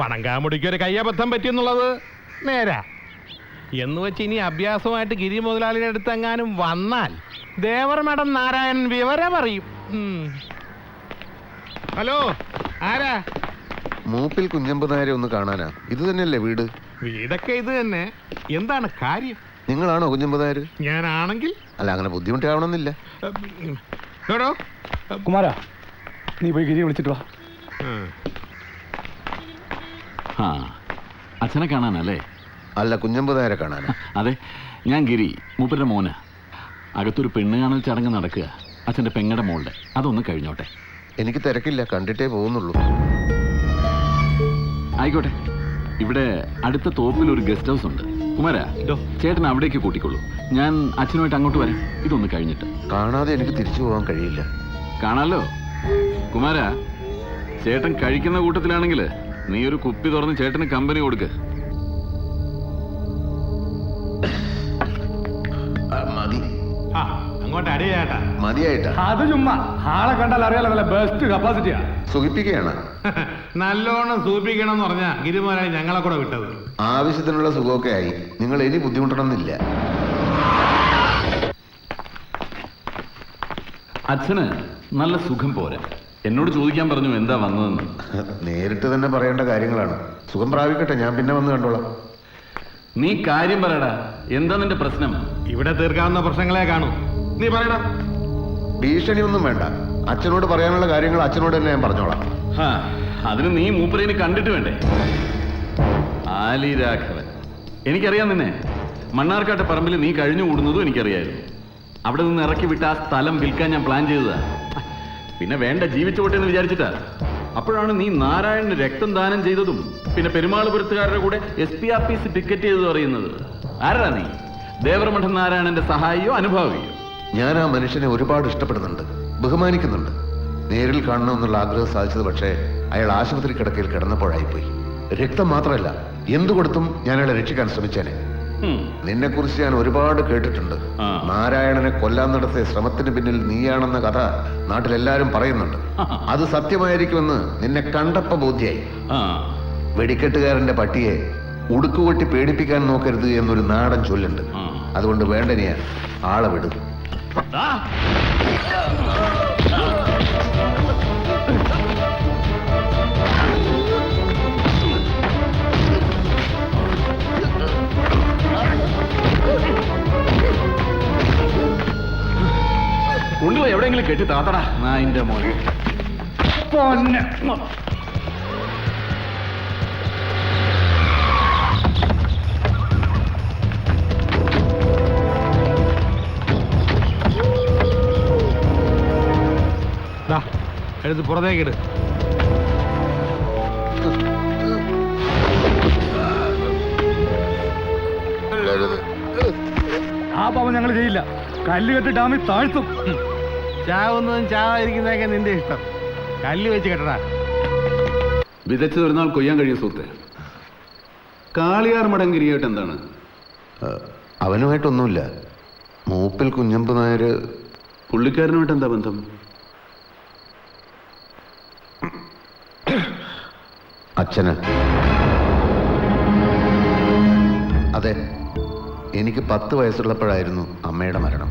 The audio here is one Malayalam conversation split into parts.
വണങ്കാമുടിക്ക് ഒരു കയ്യബദ്ധം പറ്റിയെന്നുള്ളത് നേരാ. എന്ന് വെച്ച് ഇനി അഭ്യാസമായിട്ട് ഗിരി മുതലാളിയുടെ അടുത്ത് എങ്ങാനും വന്നാൽ ദേവർമഠം നാരായണൻ വിവരം അറിയും. ഹലോ, ആരാ? മൂപ്പിൽ കുഞ്ഞമ്പ് നായരെ ഒന്ന് കാണാനാ. ഇത് തന്നെയല്ലേ വീട്? വീടൊക്കെ ഇത് തന്നെ. എന്താണ് കാര്യം? നിങ്ങളാണോ കുഞ്ഞമ്പ് നായർ? ഞാനാണെങ്കിൽ അല്ല, അങ്ങനെ ബുദ്ധിമുട്ടാവണമെന്നില്ല. കുമാരാ, നീ പോയി ഗിരി വിളിച്ചിട്ട് വാ. ആ, അച്ഛനെ കാണാനല്ലേ? അല്ല, കുഞ്ഞമ്പ് നായരെ കാണാനാ. അതെ, ഞാൻ ഗിരി, മൂപ്പരുടെ മോന്. അകത്തൊരു പെണ്ണ് കാണൽ ചടങ്ങ് നടക്കുക, അച്ഛൻ്റെ പെങ്ങടെ മോളുടെ. അതൊന്ന് കഴിഞ്ഞോട്ടെ. എനിക്ക് തിരക്കില്ല, കണ്ടിട്ടേ പോകുന്നുള്ളൂ. ആയിക്കോട്ടെ. ഇവിടെ അടുത്ത തോപ്പിൽ ഒരു ഗസ്റ്റ് ഹൗസ് ഉണ്ട്. കുമാരാ, ചേട്ടൻ അവിടേക്ക് കൂട്ടിക്കൊള്ളൂ. ഞാൻ അച്ഛനുമായിട്ട് അങ്ങോട്ട് വരാം, ഇതൊന്ന് കഴിഞ്ഞിട്ട്. കാണാതെ എനിക്ക് തിരിച്ചു പോകാൻ കഴിയില്ല. കാണാലോ. കുമാരാ, ചേട്ടൻ കഴിക്കുന്ന കൂട്ടത്തിലാണെങ്കിൽ നീ ഒരു കുപ്പി തുറന്ന് ചേട്ടന് കമ്പനി കൊടുക്ക്. അങ്ങോട്ട് അടിയേട്ടാ. മതിയായിട്ടാ? അത് ചുമ്മാ, ആളെ കണ്ടാൽ അറിയാലോ, നല്ല ബെസ്റ്റ് കപ്പാസിറ്റിയാ. സുഖിപ്പിക്കുകയാണ്. നല്ലോണം സൂപ്പിക്കണം എന്ന് പറഞ്ഞാ ഗിരിമോനായി ഞങ്ങളെ കൂടെ വിട്ടത്. ആവശ്യത്തിനുള്ള സുഖമൊക്കെ ആയി. നിങ്ങൾ ഇനി ബുദ്ധിമുട്ടണമെന്നില്ല. അച്ഛന് നല്ല സുഖം പോരാ. എന്നോട് ചോദിക്കാൻ പറഞ്ഞു എന്താ വന്നതെന്ന്. നേരിട്ട് തന്നെ പറയേണ്ട കാര്യങ്ങളാണ്. സുഖം പ്രാപിക്കട്ടെ, ഞാൻ പിന്നെ വന്ന് കണ്ടോളാം. നീ കാര്യം പറയടാ. എന്താ നിന്റെ പ്രശ്നം? ഇവിടെ തീർക്കാവുന്ന പ്രശ്നങ്ങളെ കാണൂ. നീ പറയടാ. ഭീഷണി ഒന്നും വേണ്ട. അച്ഛനോട് പറയാനുള്ള കാര്യങ്ങൾ അച്ഛനോട് തന്നെ ഞാൻ പറഞ്ഞോളാം. അതിന് നീ മൂപ്പരേനെ കണ്ടിട്ട് വേണ്ടേ? ആലി രാഘവൻ, എനിക്കറിയാം നിന്നെ. മണ്ണാർക്കാട്ടെ പറമ്പിൽ നീ കഴിഞ്ഞു കൂടുന്നതും എനിക്കറിയായിരുന്നു. അവിടെ നിന്ന് ഇറക്കി വിട്ട് ആ സ്ഥലം വിൽക്കാൻ ഞാൻ പ്ലാൻ ചെയ്തതാ. പിന്നെ വേണ്ട, ജീവിച്ചോട്ടെ എന്ന് വിചാരിച്ചിട്ടാ. അപ്പോഴാണ് നീ നാരായണന് രക്തം ദാനം ചെയ്തതും പിന്നെ പെരുമാളുപുരത്തുകാരുടെ കൂടെ SPRPC ടിക്കറ്റ് ചെയ്തതും അറിയുന്നത്. ആരാ നീ? ദേവർമഠം നാരായണന്റെ സഹായിയോ അനുഭാവിയോ? ഞാൻ ആ മനുഷ്യനെ ഒരുപാട് ഇഷ്ടപ്പെടുന്നുണ്ട്, ബഹുമാനിക്കുന്നുണ്ട്. നേരിൽ കാണണമെന്നുള്ള ആഗ്രഹം സാധിച്ചത് പക്ഷേ അയാൾ ആശുപത്രി കിടക്കയിൽ കിടന്നപ്പോഴായിപ്പോയി. രക്തം മാത്രമല്ല, എന്തു കൊടുത്തും ഞാൻ അയാളെ രക്ഷിക്കാൻ ശ്രമിച്ചേനെ. നിന്നെക്കുറിച്ച് ഞാൻ ഒരുപാട് കേട്ടിട്ടുണ്ട്. നാരായണനെ കൊല്ലാൻ നടത്തിയ ശ്രമത്തിന് പിന്നിൽ നീയാണെന്ന കഥ നാട്ടിലെല്ലാരും പറയുന്നുണ്ട്. അത് സത്യമായിരിക്കുമെന്ന് നിന്നെ കണ്ടപ്പോ ബോധ്യായി. വെടിക്കെട്ടുകാരന്റെ പട്ടിയെ ഉടുക്കുകൊട്ടി പേടിപ്പിക്കാൻ നോക്കരുത് എന്നൊരു നാടൻ ചൊല്ലുണ്ട്. അതുകൊണ്ട് വേണ്ടനെയാ, ആളെ വിടും. കൊണ്ടുപോയി എവിടെയെങ്കിലും കെട്ടി താത്തടാ നായിന്റെ മോനെ. എടുത്ത് പുറത്തേക്കിട്. ആ പാവം ഞങ്ങൾ ചെയ്യില്ല. കല്ല് കെട്ടി ഡാമിൽ താഴ്ത്തും. ചാവുന്നതും ചാവാതിരിക്കുന്നതൊക്കെ നിന്റെ ഇഷ്ടം. കല്ല് വെച്ച് കെട്ടടാ. വിതച്ചു വരുന്നാൾ കൊയ്യാൻ കഴിയും സുഹൃത്തെ. കാളിയാർ മഠം ഗിരിയായിട്ട് എന്താണ്? അവനുമായിട്ടൊന്നുമില്ല. മൂപ്പിൽ കുഞ്ഞമ്പ് നായർ പുള്ളിക്കാരനുമായിട്ട് എന്താ ബന്ധം? അച്ഛന്. അതെ, എനിക്ക് 10 വയസ്സുള്ളപ്പോഴായിരുന്നു അമ്മയുടെ മരണം.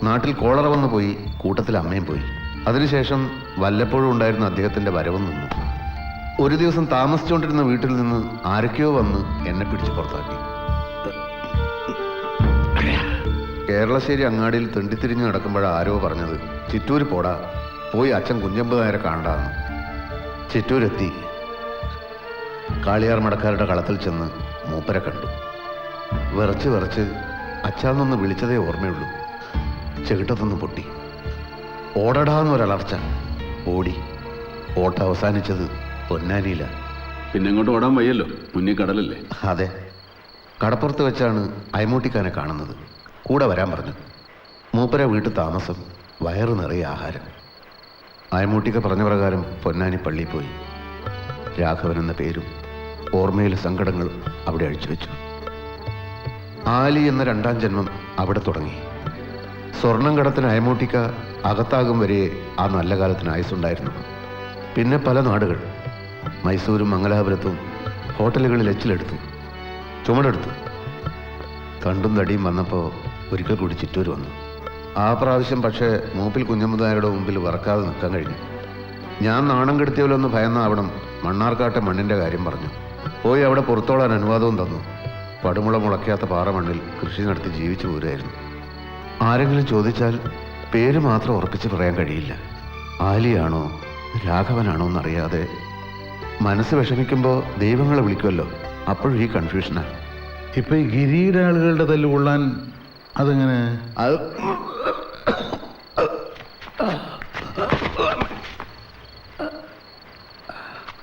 നാട്ടിൽ കോളറ വന്നു പോയി, കൂട്ടത്തിൽ അമ്മയും പോയി. അതിനുശേഷം വല്ലപ്പോഴും ഉണ്ടായിരുന്ന അദ്ദേഹത്തിന്റെ വരവും നിന്നു. ഒരു ദിവസം താമസിച്ചുകൊണ്ടിരുന്ന വീട്ടിൽ നിന്ന് ആരൊക്കെയോ വന്ന് എന്നെ പിടിച്ച് പുറത്താക്കി. കേരളശ്ശേരി അങ്ങാടിയിൽ തെണ്ടിത്തിരിഞ്ഞ് നടക്കുമ്പോഴാണ് ആരോ പറഞ്ഞത്, ചിറ്റൂര് പോടാ, പോയി അച്ഛൻ കുഞ്ഞമ്പ് നായരെ കാണാന്ന്. ചിറ്റൂരെത്തി. കാളിയാർ മടക്കാരുടെ കളത്തിൽ ചെന്ന് മൂപ്പരെ കണ്ടു. വിറച്ച് വിറച്ച് അച്ഛാന്നൊന്ന് വിളിച്ചതേ ഓർമ്മയുള്ളൂ. ചെകിട്ടത്തൊന്ന് പൊട്ടി. ഓടടാന്നൊരലർച്ച. ഓടി. ഓട്ട അവസാനിച്ചത് പൊന്നാനിയില. പിന്നെ അങ്ങോട്ട് ഓടാൻ വയ്യല്ലോ, മുന്നിൽ കടലല്ലേ? അതെ, കടപ്പുറത്ത് വെച്ചാണ് അയമൂട്ടിക്കാനെ കാണുന്നത്. കൂടെ വരാൻ പറഞ്ഞു. മൂപ്പരെ വീട്ടിൽ താമസം, വയറ് നിറയെ ആഹാരം. അയമൂട്ടിക്ക പറഞ്ഞ പ്രകാരം പൊന്നാനി പള്ളിയിൽ പോയി. രാഘവൻ എന്ന പേരും ഓർമ്മയിലെ സങ്കടങ്ങളും അവിടെ അഴിച്ചുവെച്ചു. ആലി എന്ന 2ാം ജന്മം അവിടെ തുടങ്ങി. സ്വർണം കടത്തിന് അയമൂട്ടിക്ക അകത്താകും വരെ ആ നല്ല കാലത്തിന് ആയുസ്സുണ്ടായിരുന്നു. പിന്നെ പല നാടുകൾ, മൈസൂരും മംഗലാപുരത്തും ഹോട്ടലുകളിൽ എച്ചിലെടുത്തു, ചുമടെടുത്തു. തണ്ടും തടിയും വന്നപ്പോൾ ഒരിക്കൽ കൂടി ചിറ്റൂർ വന്നു. ആ പ്രാവശ്യം പക്ഷേ മൂപ്പിൽ കുഞ്ഞമ്മദായരുടെ മുമ്പിൽ വറക്കാതെ നിൽക്കാൻ കഴിഞ്ഞു. ഞാൻ നാണം കെടുത്തിയവരൊന്ന് ഭയന്നാവണം മണ്ണാർക്കാട്ടെ മണ്ണിൻ്റെ കാര്യം പറഞ്ഞു. പോയി അവിടെ പുറത്തോളാൻ അനുവാദവും തന്നു. പടുമുള മുളയ്ക്കാത്ത പാറമണ്ണിൽ കൃഷി നടത്തി ജീവിച്ചു പോരുമായിരുന്നു. ആരെങ്കിലും ചോദിച്ചാൽ പേര് മാത്രം ഉറപ്പിച്ച് പറയാൻ കഴിയില്ല. ആലിയാണോ രാഘവനാണോ എന്നറിയാതെ മനസ്സ് വിഷമിക്കുമ്പോൾ ദൈവങ്ങളെ വിളിക്കുമല്ലോ, അപ്പോഴും ഈ കൺഫ്യൂഷനാണ്. ഇപ്പൊ ഈ ഗിരിയുടെ ആളുകളുടെ തല്ല് കൊള്ളാൻ അതെങ്ങനെ? അത്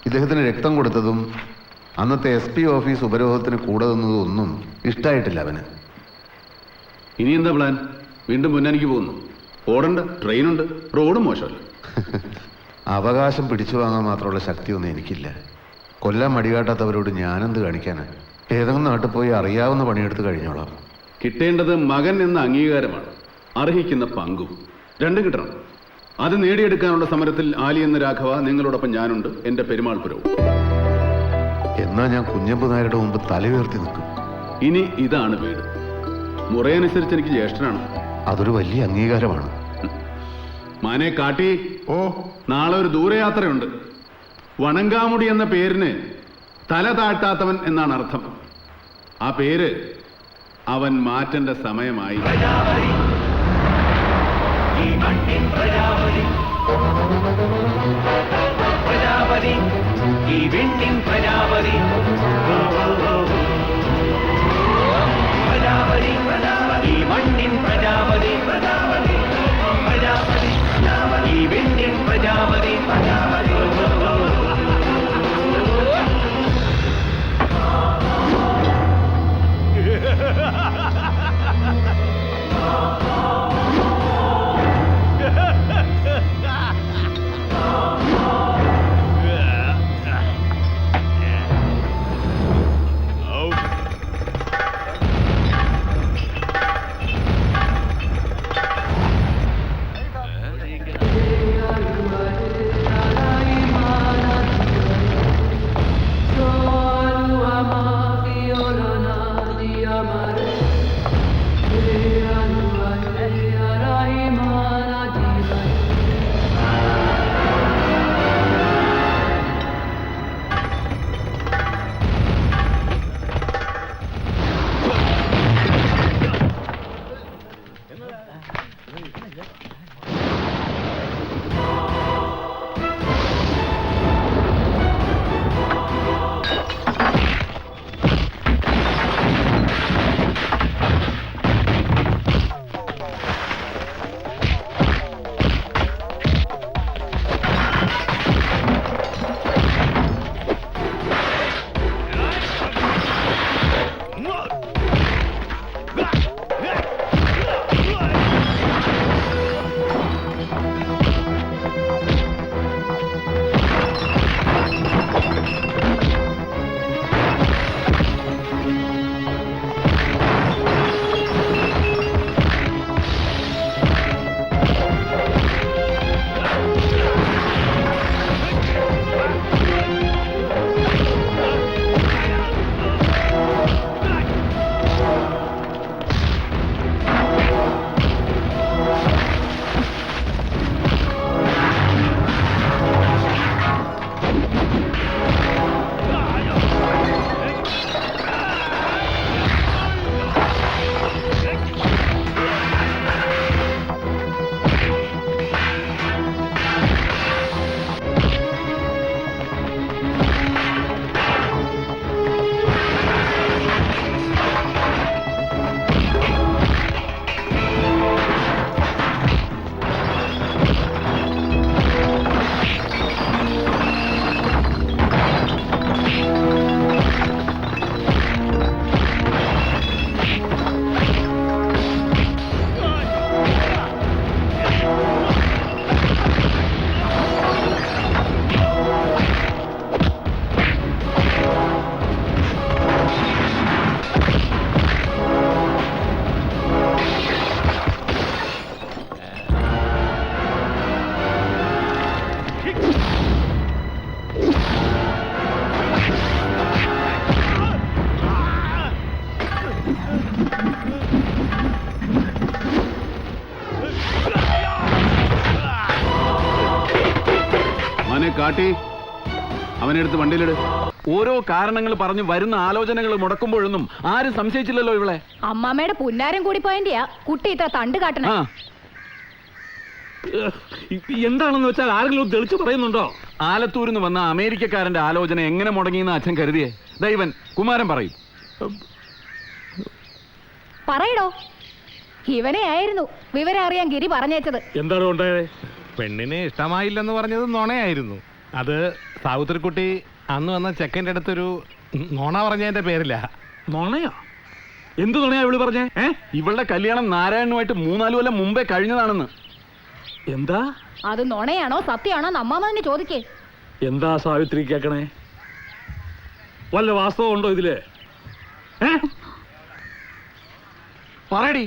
ഇദ്ദേഹത്തിന് രക്തം കൊടുത്തതും അന്നത്തെ SP ഓഫീസ് ഉപരോധത്തിന് കൂടെ നിന്നതും ഒന്നും ഇഷ്ടമായിട്ടില്ല അവന്. ഇനി എന്താ പ്ലാൻ? വീണ്ടും പൊന്നാനിക്ക് പോകുന്നു? ഓടണ്ട, ട്രെയിനുണ്ട്, റോഡും മോശമല്ല. അവകാശം പിടിച്ചു വാങ്ങാൻ മാത്രമുള്ള ശക്തിയൊന്നും എനിക്കില്ല. കൊല്ലാൻ മടികാട്ടാത്തവരോട് ഞാനെന്ത് കാണിക്കാനാ? ഏതെങ്കിലും നാട്ടിൽ പോയി അറിയാവുന്ന പണിയെടുത്ത് കഴിഞ്ഞോളാം. കിട്ടേണ്ടത് മകൻ എന്ന അംഗീകാരമാണ്, അർഹിക്കുന്ന പങ്കും രണ്ടും കിട്ടണം. അത് നേടിയെടുക്കാനുള്ള സമരത്തിൽ ആലി എന്ന രാഘവ നിങ്ങളോടൊപ്പം ഞാനുണ്ട്, എന്റെ പെരുമാൾപുരവും. എന്നാ ഞാൻ കുഞ്ഞമ്പു നായരുടെ മുമ്പ് തലയുയർത്തി നിൽക്കും. ഇനി ഇതാണ് വീട്. മുറയനുസരിച്ച് എനിക്ക് ജ്യേഷ്ഠനാണ്. അതൊരു വലിയ അംഗീകാരമാണ്. മാനെ കാട്ടി, നാളെ ഒരു ദൂരയാത്രയുണ്ട്. വണങ്കാമുടി എന്ന പേരിന് തല താഴ്ത്താത്തവൻ എന്നാണ് അർത്ഥം. ആ പേര് അവൻ മാറ്റേണ്ട സമയമായി. കാട്ടി അവനെടുത്ത് വണ്ടിയിലിട്. ഓരോ കാരണങ്ങൾ പറഞ്ഞു വരുന്ന ആലോചനകൾ മുടക്കുമ്പോഴൊന്നും ആരും സംശയിച്ചില്ലല്ലോ ഇവളെ. അമ്മാമ്മയുടെ പുന്നാരം കൂടി പോയന്റെയാ കുട്ടി ഇത്ര തണ്ട് കാട്ടണ. ആ എന്താണെന്ന് വെച്ചാൽ ആരെങ്കിലും തെളിച്ചു പറയുന്നുണ്ടോ? ആലത്തൂരിന്ന് വന്ന അമേരിക്കക്കാരന്റെ ആലോചന എങ്ങനെ മുടങ്ങിയെന്ന് അച്ഛൻ കരുതിയേ? ദൈവൻ കുമാരൻ പറയും. പറയടോ, ഇവനെ ആയിരുന്നു വിവരം അറിയാൻ ഗിരി പറഞ്ഞേച്ചത്. എന്താണ് ഉണ്ടായത്? പെണ്ണിനെ ഇഷ്ടമായില്ലെന്ന് പറഞ്ഞത് നുണയായിരുന്നു. അത് സാവിത്രിക്കുട്ടി അന്ന് വന്ന ചെക്കൻ്റെ അടുത്തൊരു നുണ പറഞ്ഞതിന്റെ പേരില്ല. നുണയോ? എന്ത് നുണയാ ഇവള് പറഞ്ഞേ? ഇവളുടെ കല്യാണം നാരായണനുമായിട്ട് 3-4 കൊല്ലം മുമ്പേ കഴിഞ്ഞതാണെന്ന്. എന്താ? അത് നുണയാണോ സത്യമാണോ അമ്മാമ്മ തന്നെ ചോദിക്കേ. എന്താ സാവിത്രി കേക്കണേ? വല്ല വാസ്തവം ഉണ്ടോ ഇതില്? പറയടി.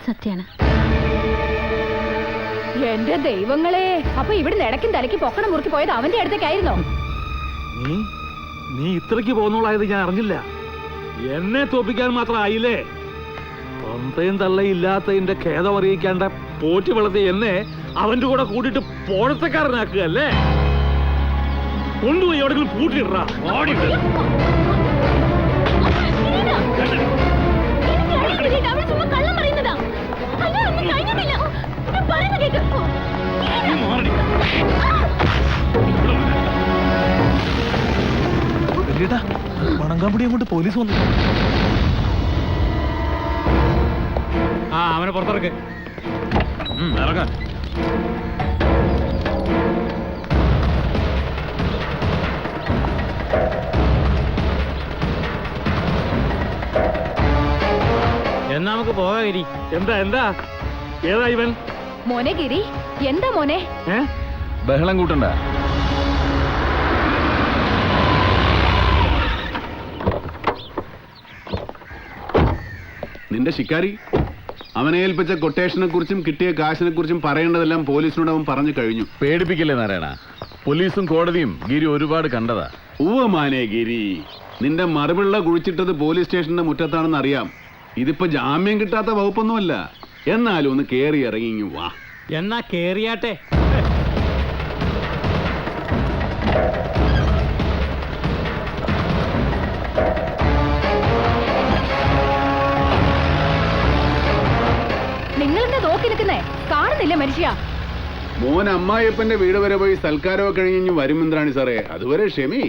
സത്യാണ്. എന്റെ ദൈവങ്ങളെ, അപ്പൊ ഇവിടുന്ന് ഇടയ്ക്കും തലയ്ക്ക് പൊക്കണം മുറുക്കി പോയത് അവന്റെ അടുത്തേക്കായിരുന്നോ? നീ ഇത്രയ്ക്ക് പോകുന്നോളായത് ഞാൻ അറിഞ്ഞില്ല. എന്നെ തോപ്പിക്കാൻ മാത്രം ആയില്ലേ? തന്തയും തള്ളയില്ലാത്തതിന്റെ ഖേദം അറിയിക്കാണ്ട പോറ്റി വളർത്തി എന്നെ അവന്റെ കൂടെ കൂട്ടിട്ട് പോഴത്തക്കാരനാക്കുക അല്ലേ? കൊണ്ടുപോയി എവിടെങ്കിലും പൂട്ടിയിടാ. മണങ്കാമ്പടി കൊണ്ട് പോലീസ് വന്നു. അവനെ പുറത്തിറക്ക്. ഇറങ്ങാൻ. എന്നാ നമുക്ക് പോകാ ഗിരി. എന്താ ഏതാ ഇവൻ? മോനെ ഗിരി, എന്താ മോനെ? ബഹളം കൂട്ടണ്ട. നിന്റെ ശിക്കാരി അവനെ ഏൽപ്പിച്ച കൊട്ടേഷനെ കുറിച്ചും കിട്ടിയ കാശിനെ കുറിച്ചും പറയേണ്ടതെല്ലാം പോലീസിനോട് അവൻ പറഞ്ഞു കഴിഞ്ഞു. പേടിപ്പിക്കില്ലേ നാരായണ? പോലീസും കോടതിയും ഗിരി ഒരുപാട് കണ്ടതാ. മാനേ ഗിരി, നിന്റെ മറുപിള്ള കുഴിച്ചിട്ടത് പോലീസ് സ്റ്റേഷന്റെ മുറ്റത്താണെന്ന് അറിയാം. ഇതിപ്പോ ജാമ്യം കിട്ടാത്ത വകുപ്പൊന്നുമല്ല. എന്നാലും ഒന്ന് കേറി ഇറങ്ങി വാ. എന്നാ കേറിയാട്ടെ. നിങ്ങളെന്താ നോക്കി നിൽക്കുന്നേ? കാണുന്നില്ല മനുഷ്യ? മോൻ അമ്മായിയപ്പന്റെ വീട് വരെ പോയി സൽക്കാരമൊക്കെ കഴിഞ്ഞ് വരും ഇന്ദ്രാണി സാറേ. അതുവരെ ക്ഷമി.